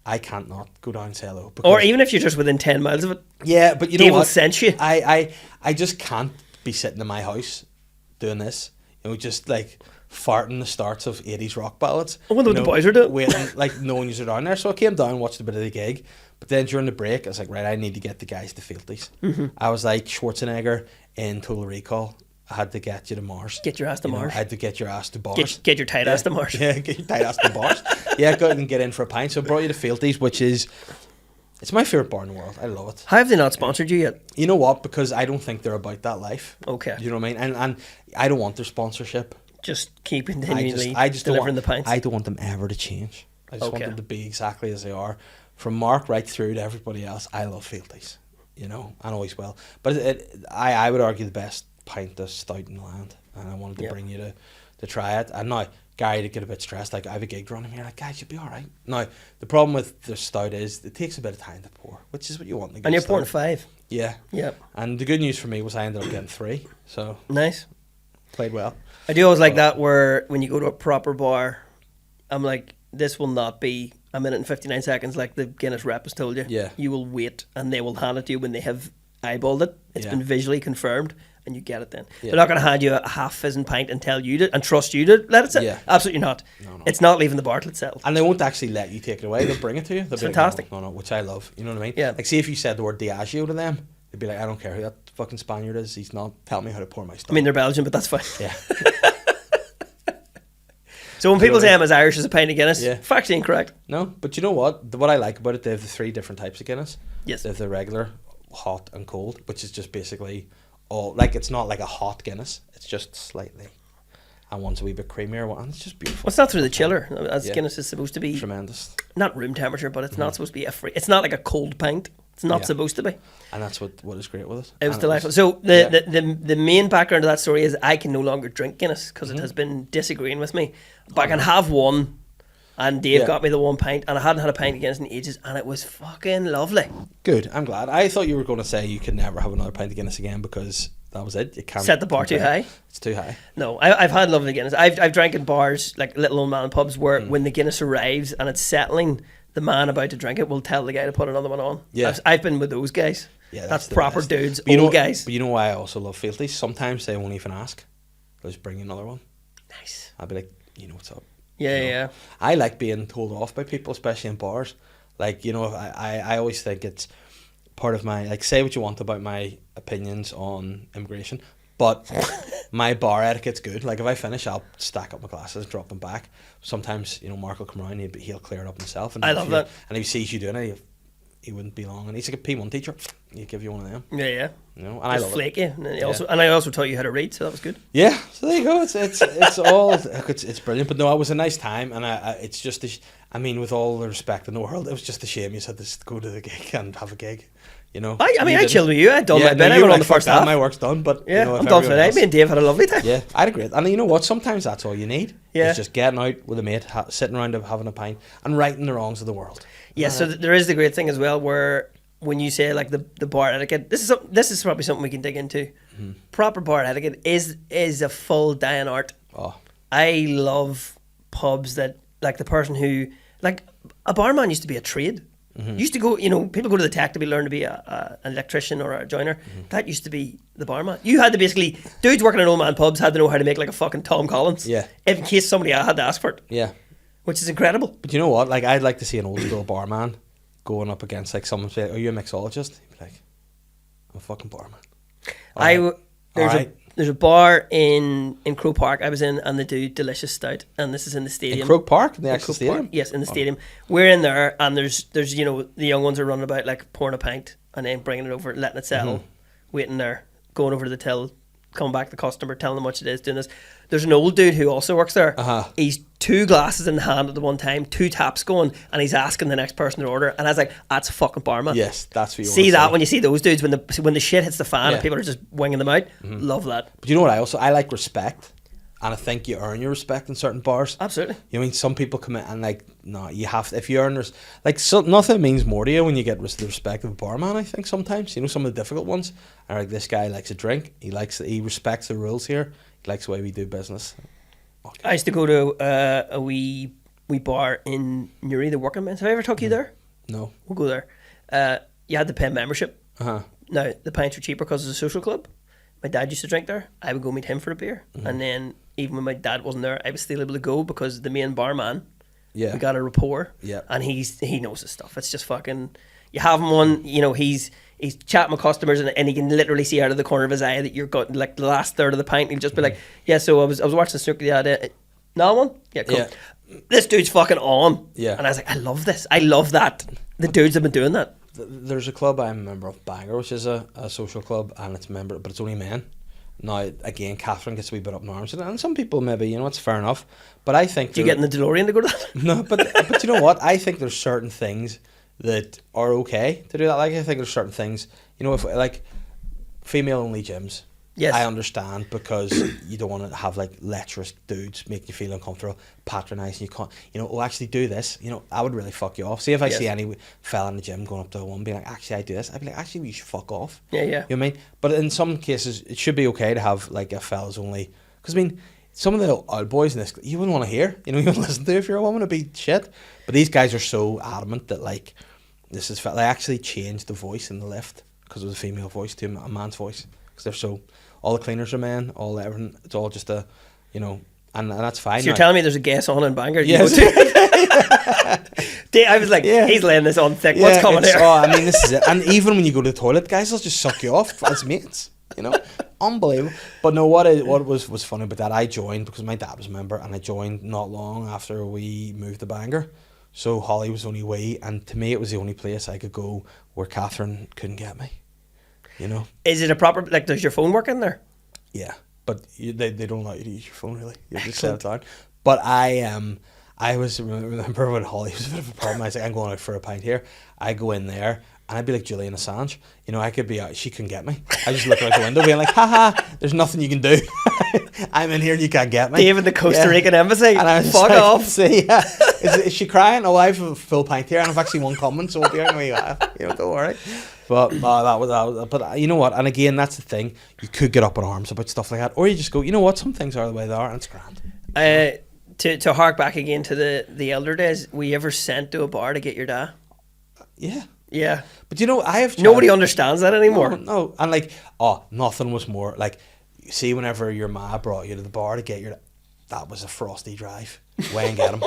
I can't not go down and say hello. Or even if you're just within 10 miles of it. Yeah, but you know Dave will what? send you. I just can't be sitting in my house doing this. You know, just like farting the starts of 80s rock ballads. I wonder what the boys are doing. Waiting, like no one are down there. So I came down, watched a bit of the gig. But then during the break, I was like, right, I need to get the guys to Fealties. Mm-hmm. I was like Schwarzenegger in Total Recall. I had to get you to Mars. Get your ass to You know, Mars. I had to get your ass to bars. Get your tight ass to Mars. Yeah, get your tight ass to bars. Yeah, go and get in for a pint. So I brought you to Fealties, which is... It's my favourite bar in the world. I love it. How have they not sponsored you yet? You know what? Because I don't think they're about that life. Okay. You know what I mean? And I don't want their sponsorship. Just keep I continually just don't delivering want, the pints. I don't want them ever to change. I just want Okay. them to be exactly as they are. From Mark right through to everybody else, I love Fealties. You know, and always will. But I would argue the best pint of stout in the land. And I wanted to bring you to try it. And now, Gary to get a bit stressed, like I have a gig running here, like guys, you'll be alright. Now, the problem with the stout is it takes a bit of time to pour, which is what you want in a good And you're stout. pouring 5. Yeah. Yep. And the good news for me was I ended up getting 3. So Nice. played well. I do always like that where when you go to a proper bar, I'm like, this will not be a minute and 59 seconds like the Guinness rep has told you. Yeah. You will wait and they will hand it to you when they have eyeballed it. It's Yeah. been visually confirmed and you get it then. Yeah. They're not going to hand you a half fizzing pint and tell you to and trust you to let it sit. Yeah. Absolutely not. No. It's not leaving the bar till it's settled. And they won't actually let you take it away. They'll bring it to you. They'll be like, fantastic. No, which I love. You know what I mean? Yeah. Like, see if you said the word Diageo to them, they'd be like, I don't care who that fucking Spaniard is. He's not telling me how to pour my stuff. I mean, they're Belgian, but that's fine. yeah. So when people say I'm as Irish as a pint of Guinness, Yeah. factually incorrect. No, but you know what? What I like about it, they have the 3 different types of Guinness. Yes. They have the regular, hot, and cold, which is just basically all, like, it's not like a hot Guinness. It's just slightly. And one's a wee bit creamier, and it's just beautiful. Well, it's not through the chiller, as Yeah. Guinness is supposed to be. Tremendous. Not room temperature, but it's not supposed to be it's not like a cold pint. It's not Yeah. supposed to be. And that's what is great with it. It was And delightful. So the, yeah. the main background of that story is I can no longer drink Guinness because it has been disagreeing with me. But I can have one, and Dave Yeah. got me the one pint, and I hadn't had a pint of Guinness in ages, and it was fucking lovely. Good. I'm glad. I thought you were going to say you could never have another pint of Guinness again because that was it. You can't Set the bar too compare. high? It's too high. No, I've had lovely Guinness. I've drank in bars, like little old man pubs, where Mm. when the Guinness arrives and it's settling, the man about to drink it will tell the guy to put another one on. Yeah. I've been with those guys. Yeah, that's the proper best. dudes, But you old know, guys. But you know why I also love Fealties? Sometimes they won't even ask. They'll just bring you another one. Nice. I'll be like, you know what's up. Yeah, You know? yeah. I like being told off by people, especially in bars. Like, you know, I always think it's part of my, like, say what you want about my opinions on immigration, but my bar etiquette's good. Like, if I finish, I'll stack up my glasses and drop them back. Sometimes, you know, Mark will come around, he'll clear it up himself. And I if love you- that. And if he sees you doing it, he wouldn't be long. And he's like a P1 teacher. He'd give you one of them, Yeah, yeah. you know, and I Just love it. flake you. And then Yeah. I also taught you how to read, so that was good. Yeah, so there you go. It's all it's brilliant. But no, it was a nice time, and it's just I mean, with all the respect in the world, it was just a shame you had to go to the gig and have a gig. You know, I mean, You I didn't. chilled with you. I done Yeah, my bit. no, I you went were on the like, "Fuck first that, half. my work's done, but Yeah, you know, if I'm done for the everyone night. else- Me and Dave had a lovely time. Yeah, I had a great. And you know what? Sometimes that's all you need. Yeah. It's just getting out with a mate, sitting around having a pint, and righting the wrongs of the world. Yeah, so there is the great thing as well where when you say like the bar etiquette, this is probably something we can dig into. Mm-hmm. Proper bar etiquette is a full dying art. Oh, I love pubs that, like, the person who, like, a barman used to be a trade. Mm-hmm. Used to go, you know, people go to the tech to learn to be an electrician or a joiner. Mm-hmm. That used to be the barman. You had to basically, dudes working in old man pubs had to know how to make like a fucking Tom Collins. Yeah. In case somebody had to ask for it. yeah. Which is incredible. But you know what? Like, I'd like to see an old school barman going up against like someone say, "Are you a mixologist?" He'd be like, "I'm a fucking barman." There's a bar in Croke Park I was in, and they do delicious stout, and this is in the stadium. In Croke Park, in the In actual Croke stadium. Park. Yes, in the stadium. We're in there, and there's you know, the young ones are running about like pouring a pint and then bringing it over, letting it settle, waiting there, going over to the till, coming back to the customer, telling them what it is, doing this. There's an old dude who also works there. He's 2 glasses in the hand at the one time, 2 taps going, and he's asking the next person to order. And I was like, that's a fucking barman. Yes, that's what you See want to that say. when you see those dudes, when the shit hits the fan Yeah. and people are just winging them out. Love that. But you know what? I like respect, and I think you earn your respect in certain bars. Absolutely. You know, I mean, some people come in and like, no, you have to, if you earn like, so nothing means more to you when you get the respect of a barman. I think sometimes, you know, some of the difficult ones are like, this guy likes a drink. He respects the rules here. He likes the way we do business. Okay. I used to go to a wee bar in Newry, the Working Men's. Have I ever took you there? No. We'll go there. You had to pay membership. Uh-huh. Now, the pints were cheaper because it's a social club. My dad used to drink there. I would go meet him for a beer. And then, even when my dad wasn't there, I was still able to go because the main barman, Yeah. we got a rapport. Yeah. And he knows his stuff. It's just fucking... You have him on, you know, he's chatting with customers and he can literally see out of the corner of his eye that you're got like the last third of the pint. He'll just be like, yeah, so I was watching snooker the other day. No one? Yeah, cool. Yeah. This dude's fucking on. Yeah. And I was like, I love this. I love that. The dudes have been doing that. There's a club I'm a member of, Bangor, which is a social club, and it's but it's only men. Now, again, Catherine gets a wee bit up in arms, and some people maybe, you know, it's fair enough. But I think... Do you get in the DeLorean to go to that? No, but you know what? I think there's certain things that are okay to do that. Like, I think there's certain things, you know, if like female-only gyms, Yes. I understand, because you don't want to have like lecherous dudes make you feel uncomfortable, patronising. You can't, you know, actually do this. You know, I would really fuck you off. See if I see any fella in the gym going up to a woman being like, actually I do this, I'd be like, actually you should fuck off. Yeah. You know what I mean? But in some cases, it should be okay to have like a fella's only, because I mean, some of the old boys in this, you wouldn't want to hear. You know, you wouldn't listen to if you're a woman. It'd be shit. But these guys are so adamant that like, this is they actually changed the voice in the lift because it was a female voice to a man's voice, because they're so. All the cleaners are men, all everything. It's all just a, you know, and that's fine. So you're telling me there's a guest on in Bangor? Yes. I was like, he's laying this on thick. What's coming here? Oh, I mean, this is it. And even when you go to the toilet, guys will just suck you off as mates. You know, unbelievable. But no, what was funny about that? I joined because my dad was a member, and I joined not long after we moved to Bangor. So Holly was only wee, and to me, it was the only place I could go where Catherine couldn't get me. You know, is it a proper, like, does your phone work in there? Yeah, but they don't allow you to use your phone really. You just set it down. But I remember when Holly was a bit of a problem. I was like, I'm going out for a pint here. I go in there and I'd be like Julian Assange. You know, I could be out. She couldn't get me. I just look out the window, being like, haha, there's nothing you can do. I'm in here and you can't get me. Dave in the Costa Rican embassy. And I was fuck like, off. See, yeah. Is she crying? Oh, I have a full pint here, and I've actually one coming, so we'll be out when you have. You know, don't worry. But that was. But you know what? And again, that's the thing. You could get up in arms about stuff like that, or you just go, you know what? Some things are the way they are, and it's grand. To hark back again to the elder days, were you ever sent to a bar to get your dad? Yeah. Yeah. But you know, I have nobody understands that anymore. No. And like, nothing was more like, you see, whenever your ma brought you to the bar to get your, that was a frosty drive. Way and get him.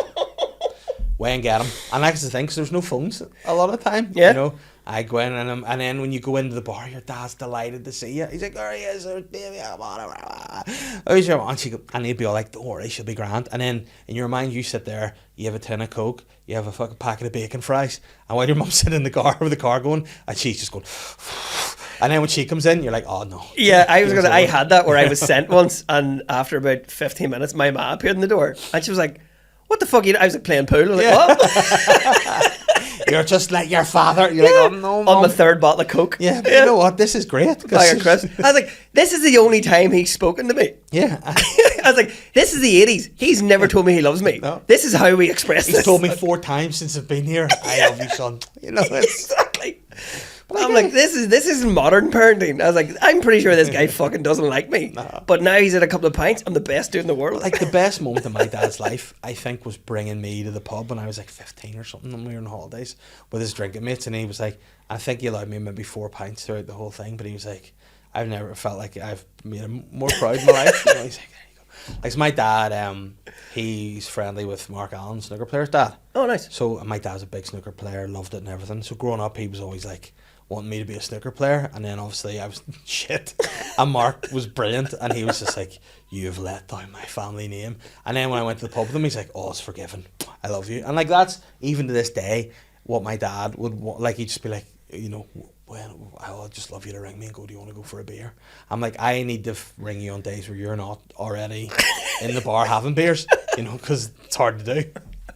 Way and get him. And that's the thing, because there's no phones a lot of the time. Yeah. You know, I go in and then when you go into the bar, your dad's delighted to see you. He's like, there he is, baby, I'm on it. Who's your mom? And he'd be all like, don't worry, she'll be grand. And then in your mind, you sit there, you have a tin of Coke, you have a fucking packet of bacon fries, and while your mum's sitting in the car with the car going, and she's just going, and then when she comes in, you're like, oh no. Yeah, I had that where I was sent once, and after about 15 minutes, my ma appeared in the door, and she was like, what the fuck are you? I was like playing pool. I was like, what? You're just like your father. You're like, oh no, Mom. On my third bottle of Coke. Yeah, but you know what? This is great. Chris. I was like, this is the only time he's spoken to me. Yeah. I was like, this is the 80s. He's never told me he loves me. No. This is how we express this. He's told me 4 times since I've been here, I love you, son. You know, it's... Exactly. But I'm like, this isn't modern parenting. I was like, I'm pretty sure this guy fucking doesn't like me. Nah. But now he's had a couple of pints. I'm the best dude in the world. like the best moment of my dad's life, I think, was bringing me to the pub when I was like 15 or something, and we were on holidays with his drinking mates, and he was like, I think he allowed me maybe 4 pints throughout the whole thing, but he was like, I've never felt like I've made him more proud in my life. You know, he's like, there you go. Like, so my dad, he's friendly with Mark Allen, snooker player's dad. Oh, nice. So my dad's a big snooker player, loved it and everything. So growing up, he was always like wanting me to be a snooker player, and then obviously I was shit, and Mark was brilliant, and he was just like, you've let down my family name. And then when I went to the pub with him, he's like, oh, it's forgiven, I love you. And like, that's even to this day what my dad would want. Like, he'd just be like, you know, well, I'll just love you to ring me and go, do you want to go for a beer? I'm like, I need to ring you on days where you're not already in the bar having beers, you know, because it's hard to do.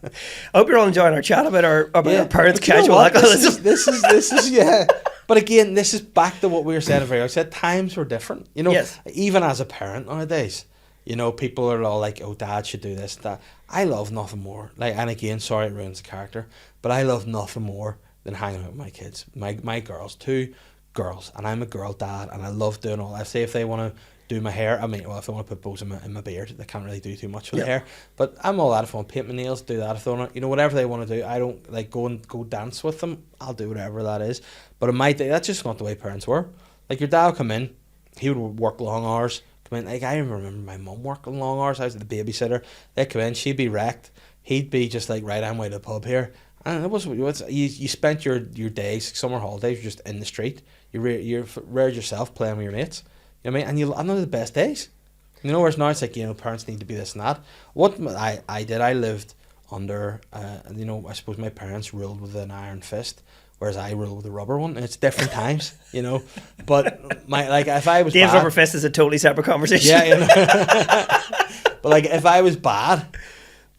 I hope you're all enjoying our chat about our parents' But you know casual what? alcoholism. This is yeah. But again, this is back to what we were saying earlier. I said times were different. You know, Yes. even as a parent nowadays, you know, people are all like, oh, dad should do this, that. I love nothing more. Like, and again, sorry it ruins the character, but I love nothing more than hanging out with my kids. My girls, 2 girls, and I'm a girl dad, and I love doing all that. Say if they want to do my hair, I mean, well, if they want to put bows in my beard, they can't really do too much with the hair. But I'm all that. If I want to paint my nails, do that. If they want to, you know, whatever they want to do, I don't like go dance with them. I'll do whatever that is. But in my day, that's just not the way parents were. Like, your dad would come in, he would work long hours. Come in, like, I remember my mum working long hours. I was the babysitter. They'd come in, she'd be wrecked. He'd be just like, right, I'm way to the pub here. And it was you spent your days, summer holidays, you're just in the street. You reared yourself playing with your mates. You know what I mean? And those are the best days. You know, whereas now it's like, you know, parents need to be this and that. What I did, I lived under, you know, I suppose my parents ruled with an iron fist, whereas I ruled with a rubber one. And it's different times, you know. But if I was Dave's bad, rubber fist is a totally separate conversation. yeah, you know. But like, if I was bad,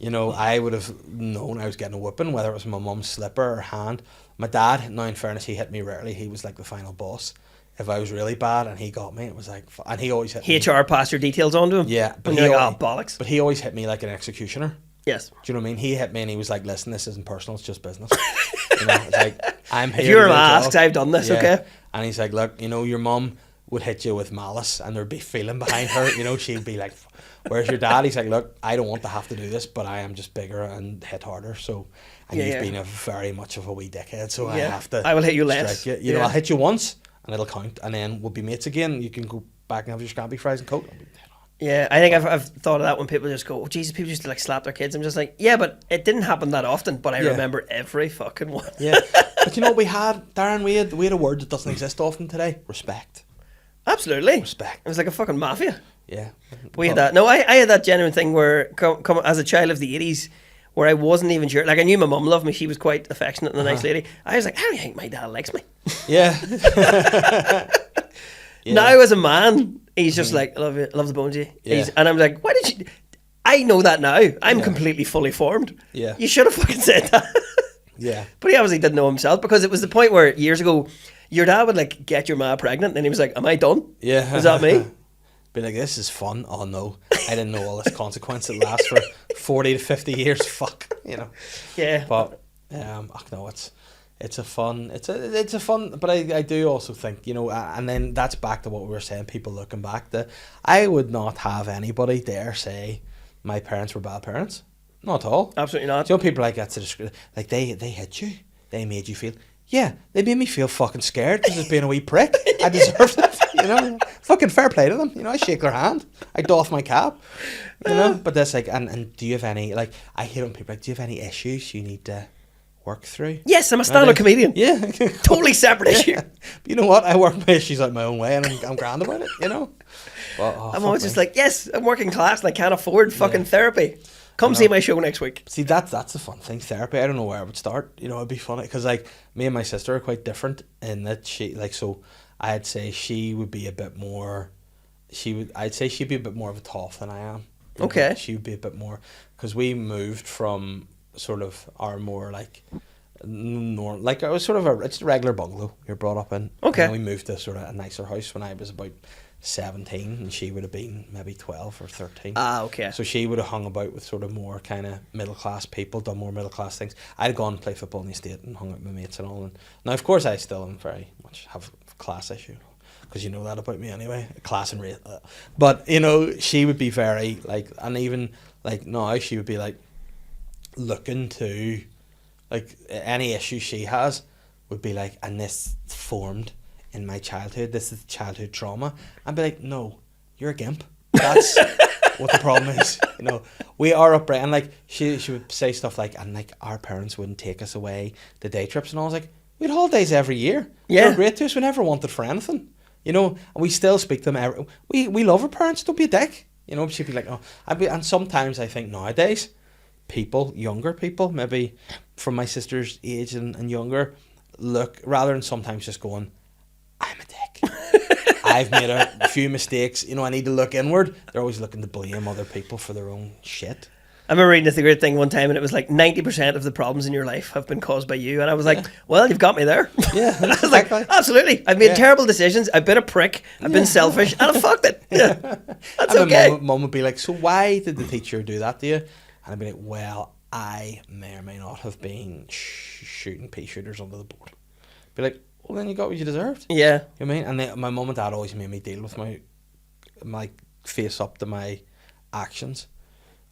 you know, I would have known I was getting a whooping, whether it was my mum's slipper or hand. My dad, now in fairness, he hit me rarely. He was like the final boss. If I was really bad and he got me, it was like, and he always hit me. HR passed your details on to him. Yeah, but and he you're like, always, oh, bollocks. But he always hit me like an executioner. Yes. Do you know what I mean? He hit me and he was like, listen, this isn't personal, it's just business. You know, it's like, I'm here. If you're to do a asked, job. I've done this, Yeah. okay? And he's like, look, you know, your mum would hit you with malice and there'd be feeling behind her. You know, she'd be like, where's your dad? He's like, look, I don't want to have to do this, but I am just bigger and hit harder. So, and you've been a very much of a wee dickhead, so I have to. I will hit you less. strike you. You know, I'll hit you once and it'll count, and then we'll be mates again. You can go back and have your scampi fries and coke. Yeah, I think I've thought of that when people just go, oh, Jesus, people used to like slap their kids. I'm just like, yeah, but it didn't happen that often, but I remember every fucking one. Yeah. But you know what we had, Darren? We had a word that doesn't exist often today. Respect. Absolutely. Respect. It was like a fucking mafia. Yeah. We had that. No, I had that genuine thing where, come as a child of the 80s, where I wasn't even sure. Like, I knew my mum loved me. She was quite affectionate and a nice lady. I was like, I don't think my dad likes me. Yeah. Yeah. Now, as a man, he's just like, I love you, love the bones of you. Yeah. And I'm like, why did you... I know that now. I'm completely fully formed. Yeah. You should have fucking said that. Yeah. But he obviously didn't know himself, because it was the point where years ago, your dad would like get your ma pregnant and he was like, am I done? Yeah. Is that me? Be like, this is fun. Oh no, I didn't know all this consequence that lasts for 40 to 50 years. Fuck, you know. Yeah. But no, it's a fun, but I do also think, you know, and then that's back to what we were saying, people looking back, that I would not have anybody dare say my parents were bad parents. Not at all. Absolutely not. You know, people like that's like they hit you, they made you feel, yeah, they made me feel fucking scared because it's being a wee prick. I deserved it, you know. Fucking fair play to them, you know. I shake their hand, I doff my cap, you know. But that's like, and do you have any, like, I hate when people like, do you have any issues you need to work through? Yes, I'm a stand-up comedian. Yeah. Totally separate issue. But you know what? I work my issues out my own way, and I'm grand about it, you know. But, I'm always just like, yes, I'm working class and I can't afford fucking therapy. Come see my show next week. See, that's the fun thing. Therapy, I don't know where I would start. You know, it'd be funny because like me and my sister are quite different in that she like, so I'd say she would be a bit more. I'd say she'd be a bit more of a toff than I am. Okay. She would be a bit more, because we moved from sort of our more like like it was sort of it's a regular bungalow you're brought up in. Okay. And we moved to sort of a nicer house when I was about 17 and she would have been maybe 12 or 13. Ah, okay. So she would have hung about with sort of more kind of middle class people, done more middle class things. I'd gone and played football in the estate and hung out with my mates and all. And now, of course, I still am very much have a class issue, because you know that about me anyway, class and race. But you know, she would be very like, and even like now she would be like looking to, like, any issue she has would be like, and this formed in my childhood, this is childhood trauma. I'd be like, no, you're a gimp. That's what the problem is. You know, we are upright. And like she would say stuff like, and like our parents wouldn't take us away to day trips, and I was like, we had holidays every year. Yeah. They were great to us. We never wanted for anything. You know, and we still speak to them. We love our parents. Don't be a dick. You know, she'd be like, oh, and sometimes I think nowadays, people, younger people, maybe from my sister's age and younger, look, rather than sometimes just going, I'm a dick. I've made a few mistakes. You know, I need to look inward. They're always looking to blame other people for their own shit. I remember reading this great thing one time, and it was like 90% of the problems in your life have been caused by you. And I was like, well, you've got me there. Yeah, I was like, absolutely. I've made terrible decisions. I've been a prick. I've been selfish, and I fucked it. Yeah. That's okay. Mum would be like, so why did the teacher do that to you? And I'd be like, well, I may or may not have been shooting pea shooters under the board. Be like, well, then you got what you deserved. Yeah. You know what I mean? And my mum and dad always made me deal with my face up to my actions,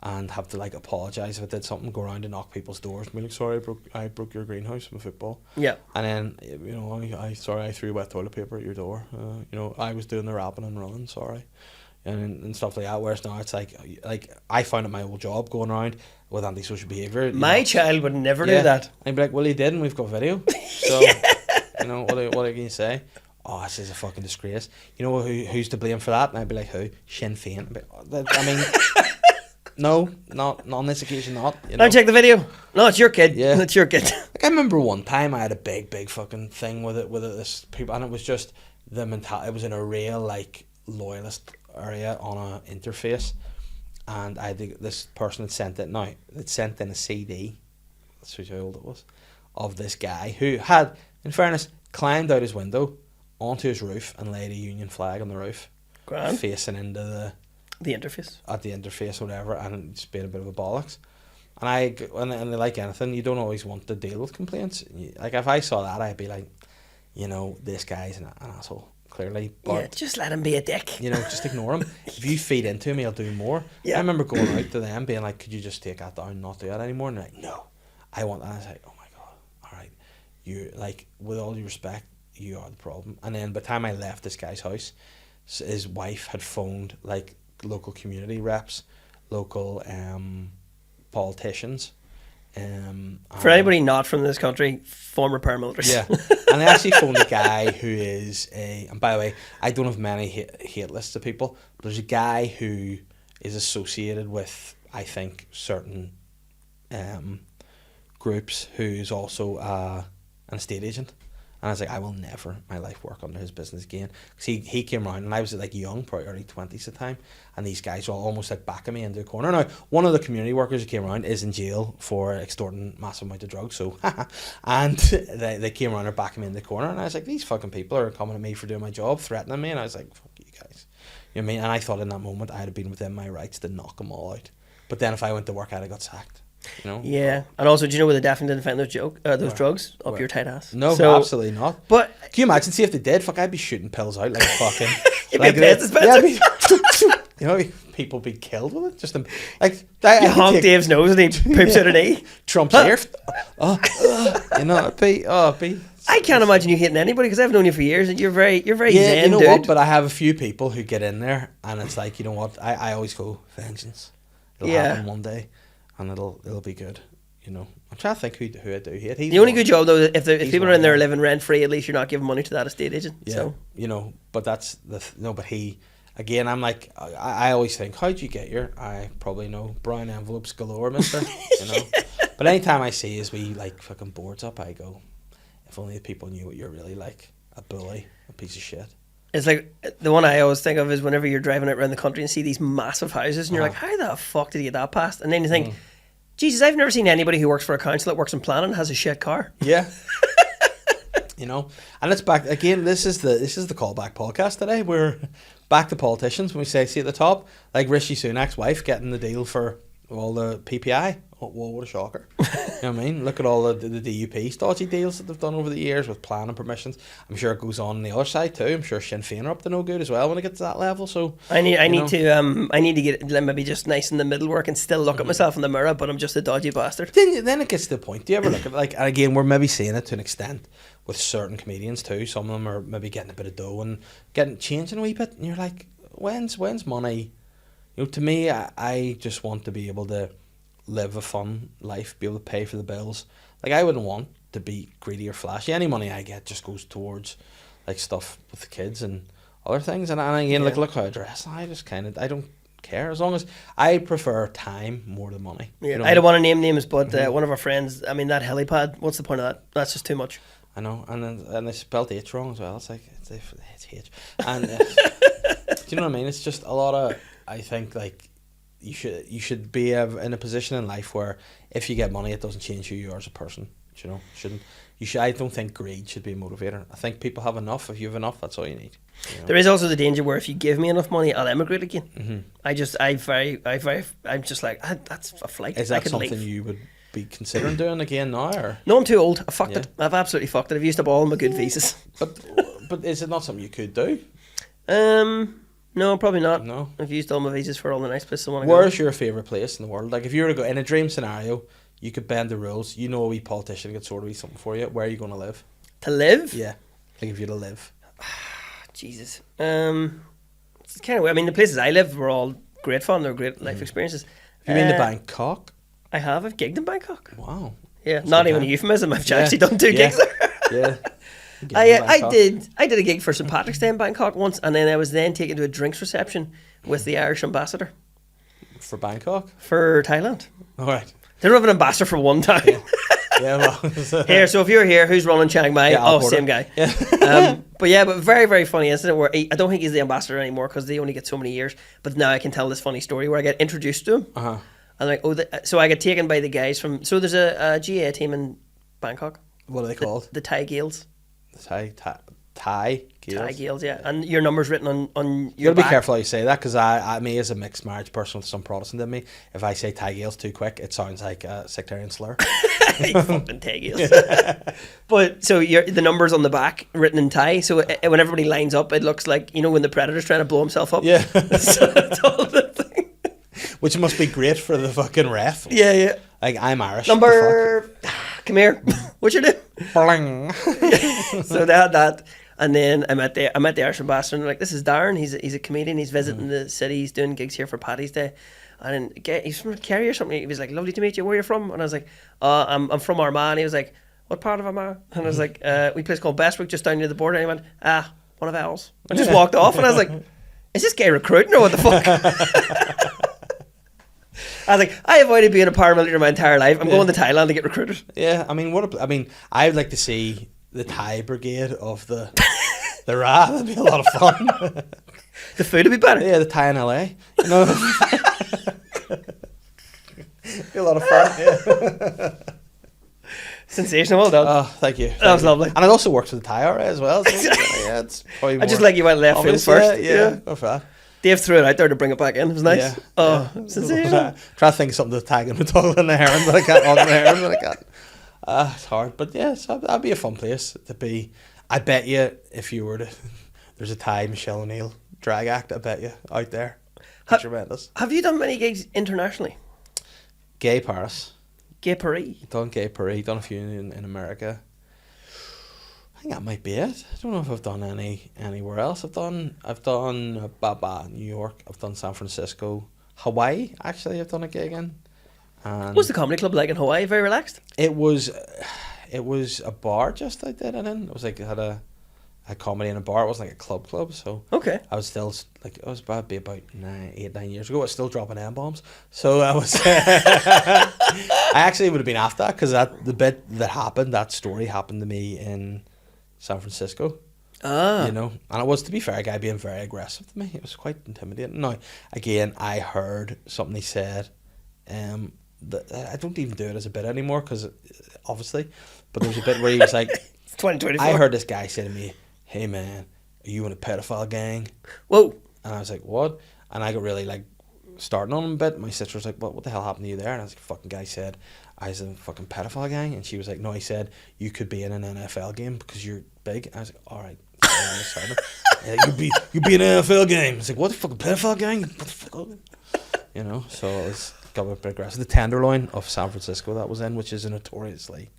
and have to like apologise if I did something, go around and knock people's doors and be like, sorry, I broke your greenhouse with football. Yeah. And then, you know, I threw wet toilet paper at your door. You know, I was doing the rapping and running, sorry. And stuff like that. Whereas now it's like I found it my old job going around with antisocial behaviour. My child would never do that. I'd be like, well, he did, and we've got video. So, you know, what can you say? Oh, this is a fucking disgrace. You know who's to blame for that? And I'd be like, who? Sinn Féin. I mean, no, not on this occasion, not. You know? Now check the video. No, it's your kid. Yeah, it's your kid. Like, I remember one time I had a big fucking thing with this people, and it was just the mentality. It was in a real like loyalist area on a interface, and this person had sent it. Now they'd sent in a CD. That's how old it was, of this guy who had, in fairness, climbed out his window onto his roof and laid a Union flag on the roof, Grand. Facing into the interface. At the interface, whatever, and it's been a bit of a bollocks. And like anything, you don't always want to deal with complaints. Like, if I saw that, I'd be like, you know, this guy's an asshole, clearly. But, yeah, just let him be a dick. You know, just ignore him. If you feed into him, he'll do more. Yeah. I remember going out to them being like, could you just take that down and not do that anymore? And they're like, no, I want that. And I was like, oh my God, all right. You, like, with all due respect, you are the problem. And then by the time I left this guy's house, his wife had phoned, like, local community reps, local politicians. For anybody not from this country, former paramilitaries. Yeah, and they actually phoned a guy who is and by the way, I don't have many hate lists of people, but there's a guy who is associated with, I think, certain groups, who's also an estate agent. And I was like, I will never in my life work under his business again. Because he came around, and I was like young, probably early 20s at the time, and these guys were almost like backing me into a corner. Now, one of the community workers who came around is in jail for extorting massive amount of drugs, so and they came around and backing me in the corner, and I was like, these fucking people are coming at me for doing my job, threatening me, and I was like, fuck you guys. You know what I mean? And I thought in that moment I'd have been within my rights to knock them all out. But then if I went to work, I'd have got sacked. You know? Yeah, and also, do you know where they definitely didn't find those drugs up your tight ass? No, absolutely not. But can you imagine? See if they did? Fuck, I'd be shooting pills out like fucking. You'd like be a dispenser. You know, people be killed with it. Just like you honk Dave's nose and he poops out an E. Trump's ear. You know, it'd be. I can't imagine you hating anybody, because I've known you for years and you're very zen, you know dude. what? But I have a few people who get in there, and it's like, you know what? I always go, vengeance. It'll happen one day. And it'll be good, you know. I'm trying to think who I do hate. The only good job though, if people are in there living rent free, at least you're not giving money to that estate agent. Yeah, so. You know. But that's but he, again, I'm like, I always think, how'd you get here? I probably know, brown envelopes galore, mister. You know. But anytime I see his wee like fucking boards up, I go, if only the people knew what you're really like, a bully, a piece of shit. It's like, the one I always think of is whenever you're driving out around the country and see these massive houses, and you're like, how the fuck did you get that past? And then you think, Jesus, I've never seen anybody who works for a council that works in planning has a shit car. Yeah. You know, and it's back again. This is the callback podcast today. We're back to politicians. When we say, see at the top, like Rishi Sunak's wife getting the deal for all the PPI. Oh, whoa, what a shocker. You know what I mean? Look at all the DUP dodgy deals that they've done over the years with planning permissions. I'm sure it goes on the other side too. I'm sure Sinn Féin are up to no good as well when it gets to that level. So I need to get maybe just nice in the middle where I can still look at myself in the mirror, but I'm just a dodgy bastard. Then it gets to the point. Do you ever look at, like, and again, we're maybe seeing it to an extent with certain comedians too. Some of them are maybe getting a bit of dough and changing a wee bit, and you're like, when's money? You know, to me, I just want to be able to live a fun life, be able to pay for the bills. Like, I wouldn't want to be greedy or flashy. Any money I get just goes towards like stuff with the kids and other things. And again, like, look how I dress. I don't care, as long as I prefer time more than money. Yeah, you know I don't want to name names, but one of our friends, I mean, that helipad, what's the point of that? That's just too much. I know, and they spelled H wrong as well. It's like it's H, and do you know what I mean? It's just a lot of, I think, like, you should be in a position in life where if you get money, it doesn't change who you are as a person. You know, I don't think greed should be a motivator. I think people have enough. If you have enough, that's all you need. You know? There is also the danger where if you give me enough money, I'll emigrate again. Mm-hmm. I'm just like, that's a flight. Is that something you would be considering doing again now? Or? No, I'm too old. I fucked it. I've absolutely fucked it. I've used up all my good visas. But is it not something you could do? No, probably not. No. I've used all my visas for all the nice places I want to go. Where's your favourite place in the world? Like, if you were to go in a dream scenario, you could bend the rules. You know, a wee politician could sort of be something for you. Where are you going to live? To live? Yeah. Like, if you to live. Jesus. It's kind of. I mean, the places I live were all great fun. They're great life experiences. Have you been to Bangkok? I have. I've gigged in Bangkok. Wow. Yeah, not even a euphemism. I've actually done 2 gigs there. Yeah. I did a gig for St Patrick's Day in Bangkok once, and then I was then taken to a drinks reception with the Irish ambassador for Bangkok, for Thailand. All right, they don't have an ambassador for one time. Yeah, well, here. So if you're here, who's running Chiang Mai? Yeah, same guy. Yeah. But very, very funny incident where I don't think he's the ambassador anymore because they only get so many years. But now I can tell this funny story where I get introduced to him. And like, so I get taken by the guys from. So there's a GA team in Bangkok. What are they called? The Thai Gales. The Thai Gales. Thai Gales, yeah. And your number's written on your You gotta back. be careful how you say that, because me as a mixed marriage person with some Protestant in me, if I say Thai Gales too quick, it sounds like a sectarian slur. Fucking Thai Gales. But so the number's on the back written in Thai, so when everybody lines up, it looks like, you know, when the Predator's trying to blow himself up. Yeah. So it's all the thing. Which must be great for the fucking ref. Yeah, yeah. Like, I'm Irish. Number. Come here. What's your name? Bling. So they had that, and then I met the Irish ambassador, and they're like, this is Darren. He's a comedian. He's visiting the city. He's doing gigs here for Paddy's Day, and then he's from Kerry or something. He was like, lovely to meet you. Where are you from? And I was like, I'm from Armagh. And he was like, what part of Armagh? And I was like, we place called Bestwick, just down near the border. And he went, one of ours. I just walked off, and I was like, is this guy recruiting or what the fuck? I was like, I avoided being a paramilitary my entire life. I'm going to Thailand to get recruited. Yeah, I mean, I'd like to see the Thai brigade of the Ra. That'd be a lot of fun. The food would be better. Yeah, the Thai in LA. You know, be a lot of fun. Yeah. Sensational, well done. Oh, thank you. That was lovely. And it also works with the Thai RA as well. So yeah, it's probably more I just like you went left field first. Yeah. Go for that. Dave threw it out there to bring it back in. It was nice. Yeah. Sensational. Try to think of something to tag in with Toggle and the Heron, but I can't. On the Heron, but I can't. It's hard, but yeah, so that'd be a fun place to be. I bet you, if you were to, there's a Thai Michelle O'Neill drag act. I bet you out there. Tremendous. Have you done many gigs internationally? Gay Paris. Gay Paris. Done Gay Paris. Done a few in America. I think that might be it. I don't know if I've done anywhere else. I've done New York. I've done San Francisco, Hawaii. Actually, I've done a gig in. And what's the comedy club like in Hawaii? Very relaxed. It was a bar. Just I did it in. It was like I had a comedy in a bar. It wasn't like a club. So okay. I was still like it was about 9 years ago. I was still dropping M-bombs. So I was. I actually would have been after that because the bit that happened, that story happened to me in San Francisco. You know, and it was, to be fair, a guy being very aggressive to me. It was quite intimidating. Now, again, I heard something he said. That I don't even do it as a bit anymore because obviously, but there was a bit where he was like, "It's 2024." I heard this guy say to me, "Hey man, are you in a pedophile gang?" Whoa! And I was like, what? And I got really like starting on him a bit. My sister was like, what the hell happened to you there? And I was like, fucking guy said I was in a fucking pedophile gang. And she was like, no, he said you could be in an NFL game because you're big. And I was like, all right. Yeah, you'd be in an NFL game. It's like, what the fucking pedophile gang? What the fuck? You know, so it was got a bit aggressive. The Tenderloin of San Francisco that was in, which is a notoriously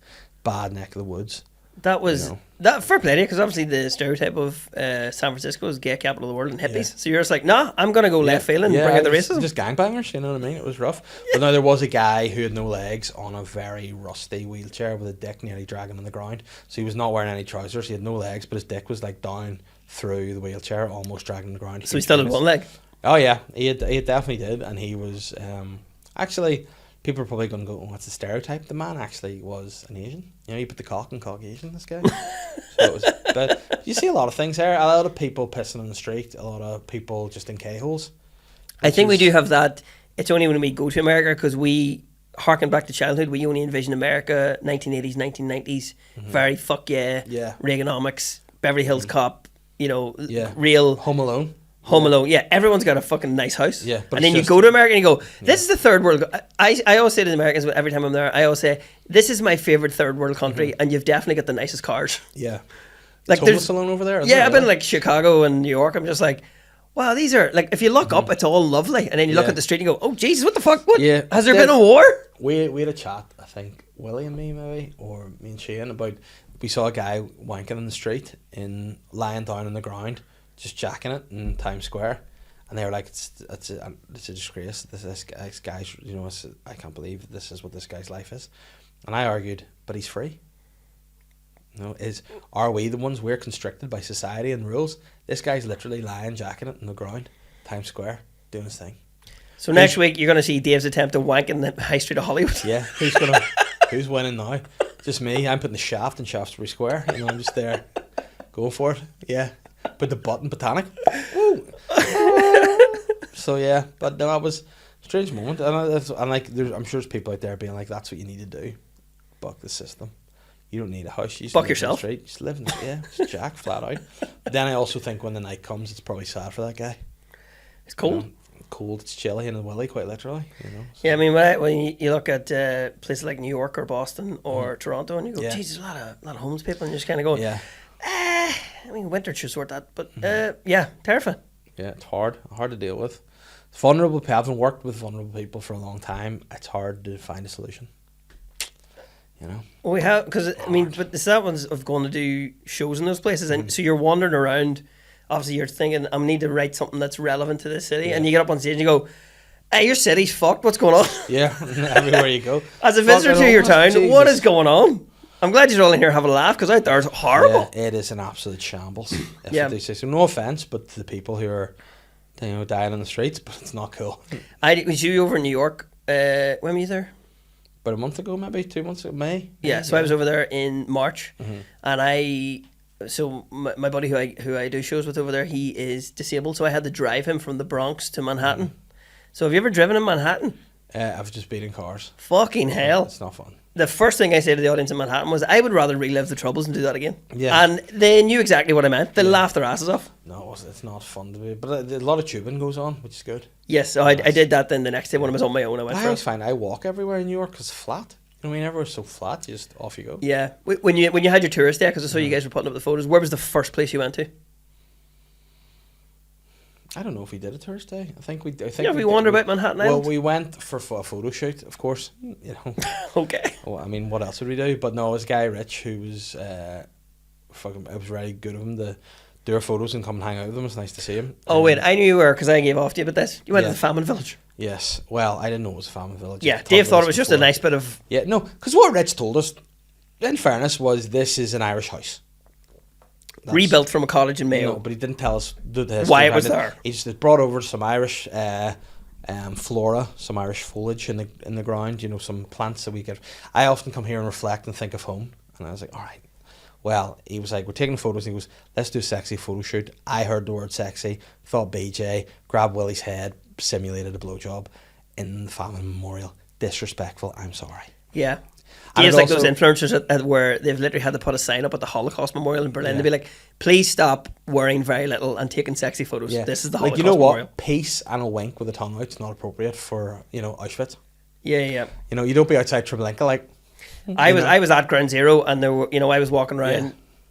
bad neck of the woods. That was that fair play to you, because obviously the stereotype of San Francisco is gay capital of the world and hippies. Yeah. So you're just like, nah, I'm gonna go left field and bring out the racism. Just gangbangers, you know what I mean? It was rough. But now there was a guy who had no legs on a very rusty wheelchair with a dick nearly dragging on the ground. So he was not wearing any trousers. He had no legs, but his dick was like down through the wheelchair, almost dragging on the ground. So he still had one leg. Oh yeah, he definitely did, and he was actually. People are probably going to go, oh, what's the stereotype? The man actually was an Asian. You know, you put the cock in Caucasian, this guy. So it was, but you see a lot of things there. A lot of people pissing on the street. A lot of people just in K-holes. I think we do have that. It's only when we go to America, because we harken back to childhood. We only envision America, 1980s, 1990s. Very fuck yeah. Reaganomics, Beverly Hills Cop, you know, real... Home Alone. Home Alone, yeah. Everyone's got a fucking nice house. Yeah, but and then you go to America and you go, this is the third world. I always say to the Americans, every time I'm there, I always say, this is my favourite third world country, and you've definitely got the nicest cars. Yeah. Like Homeless Alone over there? Yeah, I've been like Chicago and New York. I'm just like, wow, these are, like, if you look up, it's all lovely. And then you look at the street and you go, oh, Jesus, what the fuck? What? Yeah. Has there been a war? We had a chat, I think, Willie and me maybe, or me and Shane, about, we saw a guy wanking in the street, lying down on the ground, just jacking it in Times Square. And they were like, it's a disgrace. This guy's, you know, I can't believe this is what this guy's life is. And I argued, but he's free. You know, are we the ones? We're constricted by society and rules. This guy's literally lying, jacking it on the ground, Times Square, doing his thing. So next week you're going to see Dave's attempt to wank in the high street of Hollywood. Yeah, who's winning now? Just me. I'm putting the shaft in Shaftesbury Square. You know, I'm just there, going for it. Yeah, put the button Botanic. Woo. So yeah, but no, it was a strange moment, and like, I'm sure there's people out there being like, "That's what you need to do, buck the system. You don't need a house. You just buck live yourself. In the street. Just live in just jack flat out." But then I also think when the night comes, it's probably sad for that guy. It's cold. You know, cold. It's chilly in the willy, quite literally. You know. So. Yeah, I mean, when you look at places like New York or Boston or Toronto, and you go, "Jesus, a lot of homeless people," and you're just kind of going, I mean, winter should sort that, but yeah, terrifying. Yeah, it's hard to deal with. It's vulnerable people. I haven't worked with vulnerable people for a long time. It's hard to find a solution. You know. Well, we have, because I mean, but it's that one's of going to do shows in those places, and so you're wandering around. Obviously, you're thinking, I need to write something that's relevant to this city, and you get up on stage and you go, "Hey, your city's fucked. What's going on?" Yeah, everywhere you go. As a visitor to your town, Jesus. What is going on? I'm glad you're all in here having a laugh, because out there it's horrible. Yeah, it is an absolute shambles. If I do say so. No offense, but to the people who are, you know, dying on the streets, but it's not cool. Was you over in New York? When were you there? About a month ago, maybe 2 months ago, May. Yeah, so I was over there in March, and so my buddy who I do shows with over there, he is disabled, so I had to drive him from the Bronx to Manhattan. So have you ever driven in Manhattan? I've just been in cars. Fucking hell. It's not fun. The first thing I said to the audience in Manhattan was, I would rather relive the troubles and do that again. Yeah. And they knew exactly what I meant. They laughed their asses off. No, it's not fun to be. But a lot of tubing goes on, which is good. Yes, so I did that then the next day when I was on my own. I always find I walk everywhere in New York because it's flat. You know what I mean? Everywhere's so flat, just off you go. Yeah. When you had your tourist there, because I saw you guys were putting up the photos, where was the first place you went to? I don't know if we did a tourist day. I think we wandered about Manhattan Island. Well, we went for a photo shoot, of course. You know. Okay. Well, I mean, what else would we do? But no, it was Guy Rich who was it was really good of him to do our photos and come and hang out with him. It was nice to see him. Oh wait, I knew you were, because I gave off to you about this. You went to the famine village. Yes. Well, I didn't know it was a famine village. Yeah, Dave thought it was just a nice bit of. Yeah, no, because what Rich told us, in fairness, was this is an Irish house. Rebuilt from a college in Mayo. No, but he didn't tell us why it was there. He just brought over some Irish flora, some Irish foliage in the ground. You know, some plants that we get. I often come here and reflect and think of home, and I was like, all right. Well, he was like, we're taking photos. And he goes, let's do a sexy photo shoot. I heard the word sexy, thought BJ, grabbed Willie's head, simulated a blowjob in the famine memorial. Disrespectful. I'm sorry. Yeah. And Dave's it like those also- influencers where they've literally had to put a sign up at the Holocaust Memorial in Berlin Yeah. to be like, please stop wearing very little and taking sexy photos. Yeah. This is the like, Holocaust you know what? Memorial. Peace and a wink with a tongue out is not appropriate for, Auschwitz. Yeah. You know, you don't be outside Treblinka like... I was at Ground Zero, and there were, I was walking around Yeah.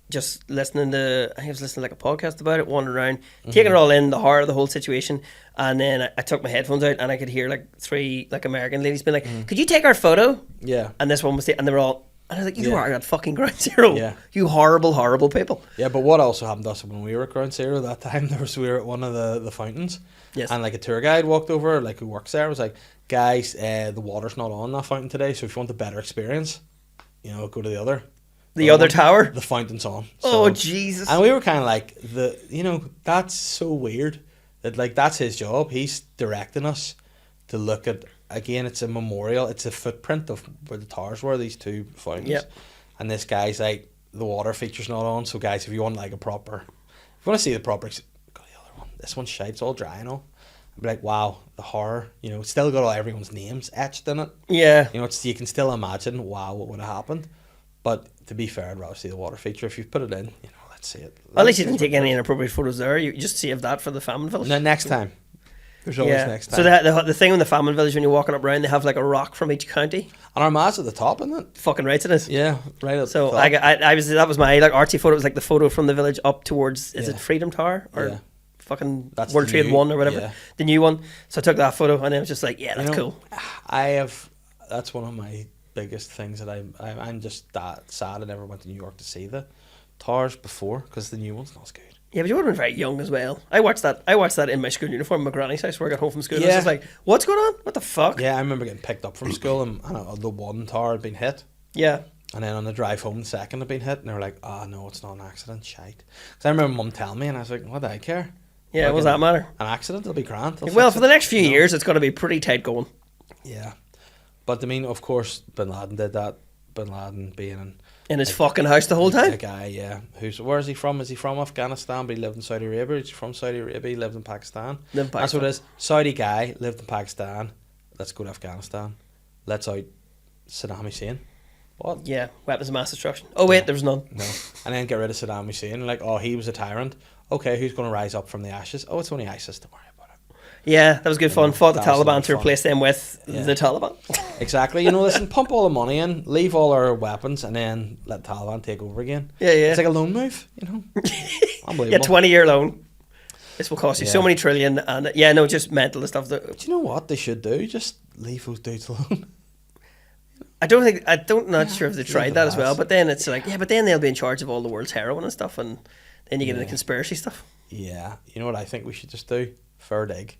just listening to, I was listening to like a podcast about it, wandering around, Mm-hmm. taking it all in, the horror of the whole situation. And then I took my headphones out and I could hear like 3 like American ladies being like, could you take our photo? Yeah. And this one was, and they were all, and I was like, you Yeah. are at fucking Ground Zero. Yeah. You horrible, horrible people. Yeah, but what also happened to us when we were at Ground Zero that time, we were at one of the fountains. Yes. And like a tour guide walked over, like who works there, was like, guys, the water's not on that fountain today, so if you want a better experience, go to the other. The other tower? The fountain's on. Oh, So- Jesus. And we were kind of like, that's so weird. That like that's his job. He's directing us to look at, again, it's a memorial. It's a footprint of where the towers were, these 2 fountains. Yep. And this guy's like, the water feature's not on. So guys, if you want like if you want to see the proper, go to the other one. This one's shite. It's all dry and all. I'd be like, wow, the horror. It's still got all everyone's names etched in it. Yeah. You can still imagine, wow, what would have happened. But to be fair, I'd rather see the water feature. If you've put it in, let's see it. At least you didn't take any inappropriate photos there. You just saved that for the famine village. No, next time. There's always next time. So the thing in the famine village, when you're walking up around, they have like a rock from each county. And Armagh's at the top, isn't it? Fucking right it is. Yeah, right at So the top. that was my like artsy photo. It was like the photo from the village up towards, is Yeah. it Freedom Tower or Yeah. fucking That's World the Trade new- 1 or whatever, yeah. the new one. So I took that photo and I was just like, yeah, that's cool. That's one of my biggest things that I'm just that sad I never went to New York to see the towers before, because the new one's not as good. Yeah, but you would have been very young as well. I watched that in my school uniform, in my granny's house, where I got home from school. And I was Yeah. just like, what's going on? What the fuck? Yeah, I remember getting picked up from school and the one tower had been hit. Yeah. And then on the drive home, the second had been hit, and they were like, "Oh no, it's not an accident, shite." Because I remember Mum telling me, and I was like, "What do I care? Yeah, what does that matter? An accident, it'll be grand." they'll Well, fix for it." the next few You know? years, it's going to be pretty tight going. Yeah, but I mean, of course, Bin Laden did that. Bin Laden being In his fucking house the whole a time. guy, yeah. Where is he from? Is he from Afghanistan? But he lived in Saudi Arabia. Is he from Saudi Arabia? He lived in Pakistan. Lived in That's what Pakistan. it is. Saudi guy lived in Pakistan. Let's go to Afghanistan. Let's out Saddam Hussein. What? Yeah, weapons of mass destruction. Oh wait, there was none. No. And then get rid of Saddam Hussein. Like, oh, he was a tyrant. Okay, who's going to rise up from the ashes? Oh, it's only ISIS. Don't worry about it. Yeah, that was good fun. Fought the that was a lot Taliban of to fun. replace them with Yeah. the Taliban. Exactly. Listen, pump all the money in, leave all our weapons, and then let Taliban take over again. Yeah, yeah. It's like a loan move, Unbelievable. Yeah, 20-year loan. This will cost you so Yeah. many trillion, and yeah, no, just mental stuff. Do you know what they should do? Just leave those dudes alone. Not sure if they tried that as well, but then it's like, yeah, but then they'll be in charge of all the world's heroin and stuff, and then you get into conspiracy stuff. Yeah. You know what I think we should just do? Fair dig.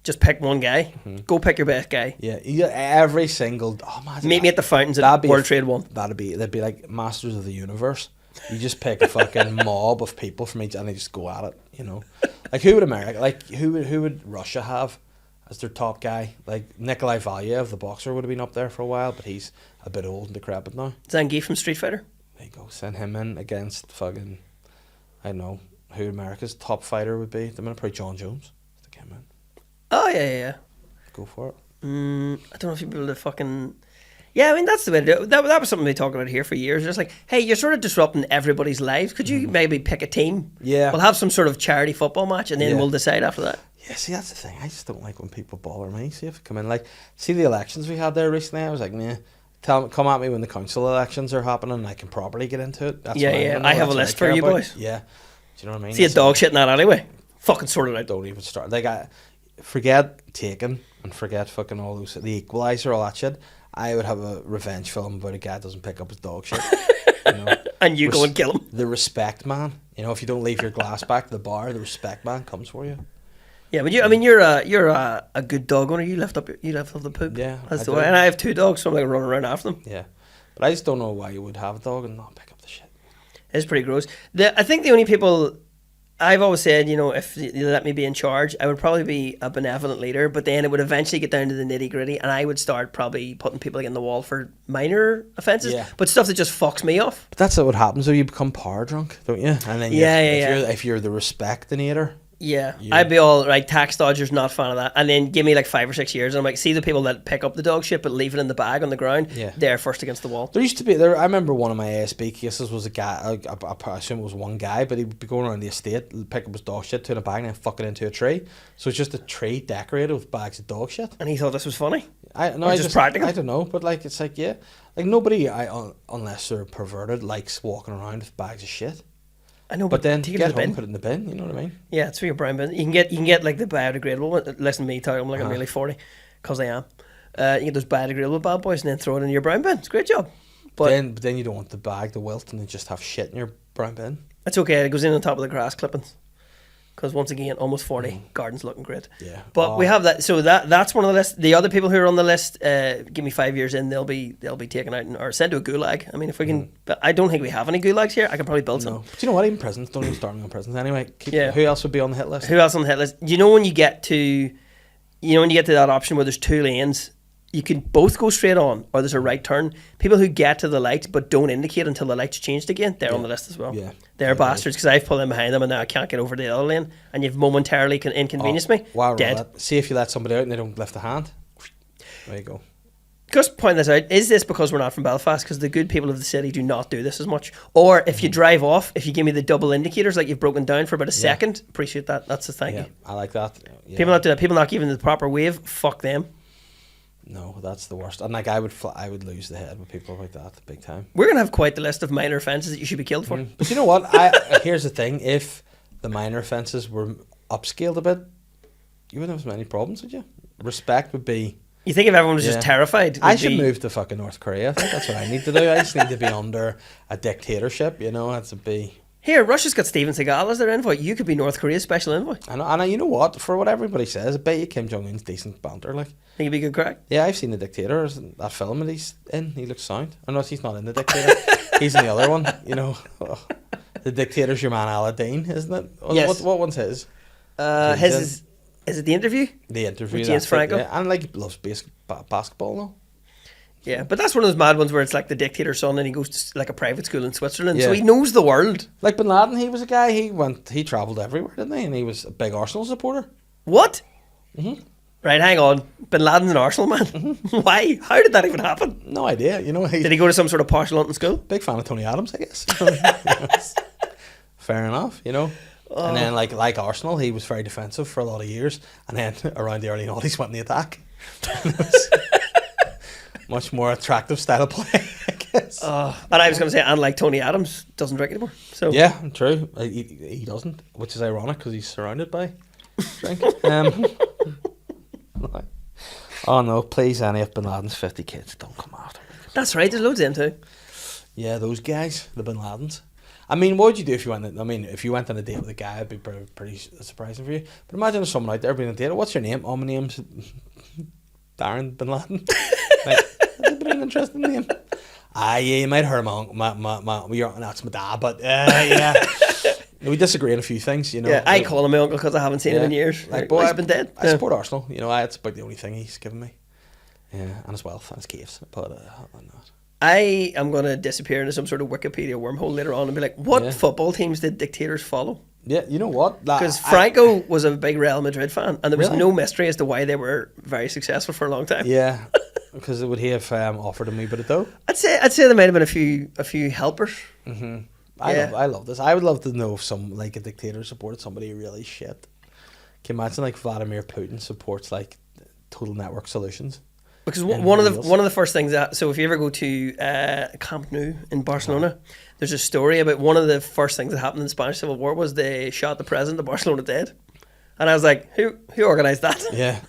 Just pick one guy. Go pick your best guy. Yeah. Every single... Oh, man, Meet me at the fountains that'd at be World Trade 1. They'd be like Masters of the Universe. You just pick a fucking mob of people from each, and they just go at it. Like who would America? Like who would Russia have as their top guy? Like Nikolai Valyev, the boxer, would have been up there for a while, but he's a bit old and decrepit now. Zangief from Street Fighter. There you go. Send him in against fucking, I don't know who America's top fighter would be. They're gonna probably John Jones. Stick him in. Oh yeah. Go for it. I don't know if you'd be able to fucking. Yeah, I mean that's the way to do it. That was something we talked about here for years. Just like, hey, you're sort of disrupting everybody's lives. Could you maybe pick a team? Yeah. We'll have some sort of charity football match, and then Yeah. we'll decide after that. Yeah, see, that's the thing. I just don't like when people bother me. See if they come in. Like, see the elections we had there recently? I was like, nah. Come at me when the council elections are happening and I can properly get into it. That's Yeah, what yeah. wanna know. I have That's a what list for care you about. boys. Yeah. Do you know what I mean? See a It's dog shit in that alleyway. Fucking sort it out. Don't even start. Like, forget Taken and forget fucking all those, the Equalizer, all that shit. I would have a revenge film about a guy that doesn't pick up his dog shit. And you go and kill him. The respect man. If you don't leave your glass back to the bar, the respect man comes for you. Yeah, but you're a good dog owner. You lift up the poop. Yeah, That's I the do. way. And I have 2 dogs, so I'm like running around after them. Yeah. But I just don't know why you would have a dog and not pick up the shit. It's pretty gross. I think the only people I've always said, if you let me be in charge, I would probably be a benevolent leader, but then it would eventually get down to the nitty gritty, and I would start probably putting people in the wall for minor offences, Yeah. but stuff that just fucks me off. But that's what happens. So you become power drunk, don't you? And then Yeah. if you're the respectinator, Yeah, You- I'd be all right. Tax dodgers, not fan of that. And then give me like 5 or 6 years, and I'm like, see the people that pick up the dog shit but leave it in the bag on the ground. Yeah. They're first against the wall. There used to be there. I remember one of my ASB cases was a guy. I assume it was one guy, but he'd be going around the estate, pick up his dog shit, turn a bag, and then fuck it into a tree. So it's just a tree decorated with bags of dog shit. And he thought this was funny. I just practical. I don't know, but like it's like like nobody, unless they're perverted, likes walking around with bags of shit. I know, But then take it get to the home, bin. put it in the bin. You know what I mean? Yeah, it's for your brown bin. You can get like the biodegradable one. Listen to me talk. I'm like I'm nearly 40, because I am. You get those biodegradable bad boys and then throw it in your brown bin. It's a great job. But then you don't want the bag to wilt and then just have shit in your brown bin. it's okay. It goes in on top of the grass clippings. Because once again, almost 40, garden's looking great. Yeah. But we have that. So that's one of the lists. The other people who are on the list, give me 5 years in, they'll be taken out or sent to a gulag. I mean, if we can, but I don't think we have any gulags here. I can probably build some. No. But you know what? Even prisons don't even start me on prisons anyway. Yeah. Who else would be on the hit list? Who else on the hit list? You know when you get to that option where there's 2 lanes, you can both go straight on, or there's a right turn. People who get to the light but don't indicate until the light's changed again, they're on the list as well. Yeah. They're bastards, because I've pulled in behind them and now I can't get over to the other lane, and you've momentarily inconvenienced me. Wow, Dead. See if you let somebody out and they don't lift a hand. There you go. Just point this out. Is this because we're not from Belfast? Because the good people of the city do not do this as much. Or if you drive off, if you give me the double indicators like you've broken down for about a second, appreciate that. That's a thank Yeah, you. I like that. Yeah. People not do that. People not giving the proper wave. Fuck them. No, that's the worst. And like I would lose the head with people like that big time. We're going to have quite the list of minor offences that you should be killed for. But you know what? Here's the thing: if the minor offences were upscaled a bit, you wouldn't have as many problems, would you? Respect would be. You think if everyone was just terrified? I should move to fucking North Korea. I think that's what I need to do. I just need to be under a dictatorship. You know, that's a be. Here, Russia's got Steven Seagal as their envoy. You could be North Korea's special envoy. And you know what? For what everybody says, I bet you Kim Jong Un's decent banter. Like, Think it'd be good crack? yeah, I've seen The Dictator. That film that he's in. He looks sound. I know he's not in The Dictator. He's in the other one. You know, The Dictator's your man Aladdin, isn't it? Yes. What one's his? His is it The Interview? The Interview. With James that's it, Franco? yeah. And like he loves basketball though. Yeah, but that's one of those mad ones where it's like the dictator's son and he goes to like a private school in Switzerland, so Yeah. he knows the world. Like Bin Laden, he was a guy. He travelled everywhere, didn't he? And he was a big Arsenal supporter. What? Right, hang on. Bin Laden's an Arsenal man. Why? How did that even happen? No idea. You know, he's Did he go to some sort of posh London school? big fan of Tony Adams, I guess. Yes. Fair enough, you know. And then like Arsenal, he was very defensive for a lot of years, and then around the early noughties went in the attack. Much more attractive style of play, I guess. And I was going to say, and like Tony Adams doesn't drink anymore. So Yeah, true. He doesn't, which is ironic because he's surrounded by drink. Oh no, please, any of Bin Laden's 50 kids, don't come after me. that's right. There's loads in too. Yeah, those guys, the Bin Ladens. I mean, what would you do if you went? If you went on a date with a guy, it'd be pretty surprising for you. But imagine if someone out there being on a date. What's your name? Oh, my name's Darren Bin Laden. Like, that'd be an interesting name. Yeah, you might hear that's my dad, but yeah. We disagree on a few things, you know. Yeah, I call him my uncle because I haven't seen him in years. Like, He's been dead. I support Arsenal. You know, that's about the only thing he's given me. Yeah, and his wealth and his caves. But I'm not. I am going to disappear into some sort of Wikipedia wormhole later on and be like, what football teams did dictators follow? Yeah, you know what? Because Franco was a big Real Madrid fan, and there was Really? no mystery as to why they were very successful for a long time. Yeah, because would he have offered him a wee bit of dough? I'd say there might have been a few helpers. I love this. I would love to know if some like a dictator supported somebody really shit. Can you imagine like Vladimir Putin supports like Total Network Solutions? Because And one of Wales. the first things that, so if you ever go to Camp Nou in Barcelona, there's a story about one of the first things that happened in the Spanish Civil War was they shot the president of Barcelona dead, and I was like, who organised that? Yeah.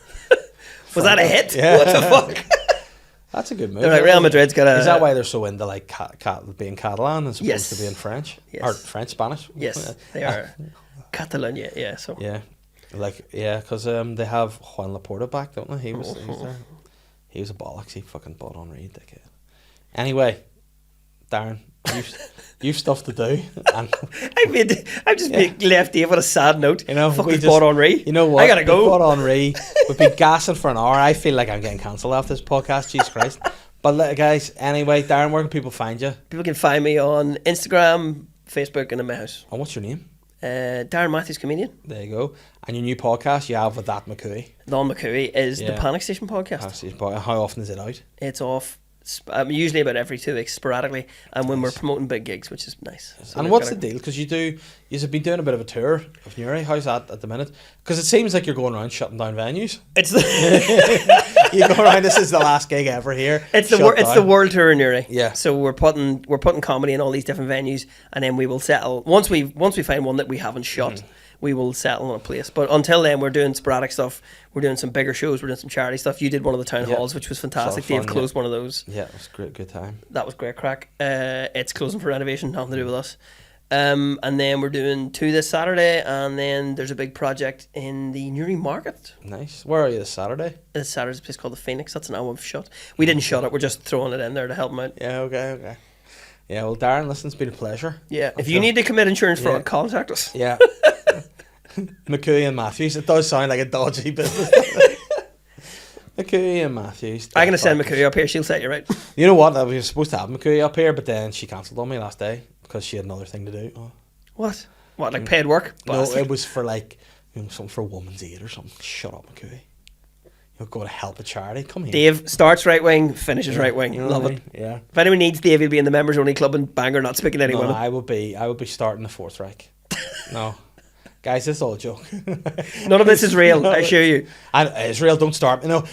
Was that a hit? Yeah. What the fuck? That's a good move. They're like, Real Madrid's got a. Is that why they're so into like being Catalan as opposed Yes. to being French? Yes. Or French, Spanish? Yes, they are. Catalonia, yeah. So Yeah. Because they have Juan Laporta back, don't they? He was there. He was a bollocks. He fucking bought on Reed, dickhead. Anyway, Darren, you've stuff to do. And I've just left Dave on a sad note. you know, fucking bought Henri. You know what? I gotta go. We bought Henri. We've been gassing for an hour. I feel like I'm getting cancelled after this podcast. Jesus Christ. But guys, anyway, Darren, where can people find you? People can find me on Instagram, Facebook, and in my house. And what's your name? Darren Matthews, comedian. There you go. And your new podcast you have with that McCooey. Don McCooey is the Yeah. Panic Station podcast. How often is it out? It's off usually about every 2 weeks, sporadically, and when we're promoting big gigs, which is nice. So And what's the deal? Because you've been doing a bit of a tour of Newry. How's that at the minute? Because it seems like you're going around shutting down venues. It's the You go around. This is the last gig ever here. it's the world tour in Newry. Yeah. So we're putting comedy in all these different venues, and then we will settle once we find one that we haven't shot. We will settle on a place. But until then, we're doing sporadic stuff. We're doing some bigger shows. We're doing some charity stuff. You did one of the town halls, which was fantastic. Fun, Dave closed one of those. Yeah, it was a good time. That was great crack. It's closing for renovation, nothing to do with us. And then we're doing 2 this Saturday, and then there's a big project in the Newry Market. Nice. Where are you this Saturday? This Saturday's a place called the Phoenix. That's an hour we've shot. We didn't shut it. We're just throwing it in there to help them out. Yeah, okay. Yeah, well, Darren, listen, it's been a pleasure. Yeah, if you need to commit insurance fraud, Yeah. contact us. Yeah. McCooey and Matthews. It does sound like a dodgy business. McCooey and Matthews. I'm going to send McCooey up here. She'll set you right. You know what? We were supposed to have McCooey up here, but then she cancelled on me last day because she had another thing to do. Oh. What? What, like paid work? No, Bastard. it was for like something for Women's Aid or something. Shut up, McCooey. You're going to help a charity. Come here. Dave starts right wing, finishes right wing. You know Love what I it. mean? Yeah. If anyone needs Dave, he'll be in the members only club in Bangor, not speaking to any No, women. I would be starting the Fourth Reich. No. Guys, this is all a joke. None of this is real, I assure you. And Israel, don't start me. No.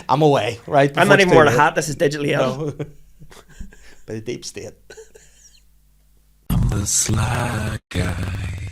I'm away, right? I'm not before even it's wearing a too hat. This is digitally held. late. No. By the deep state. I'm the sly guy.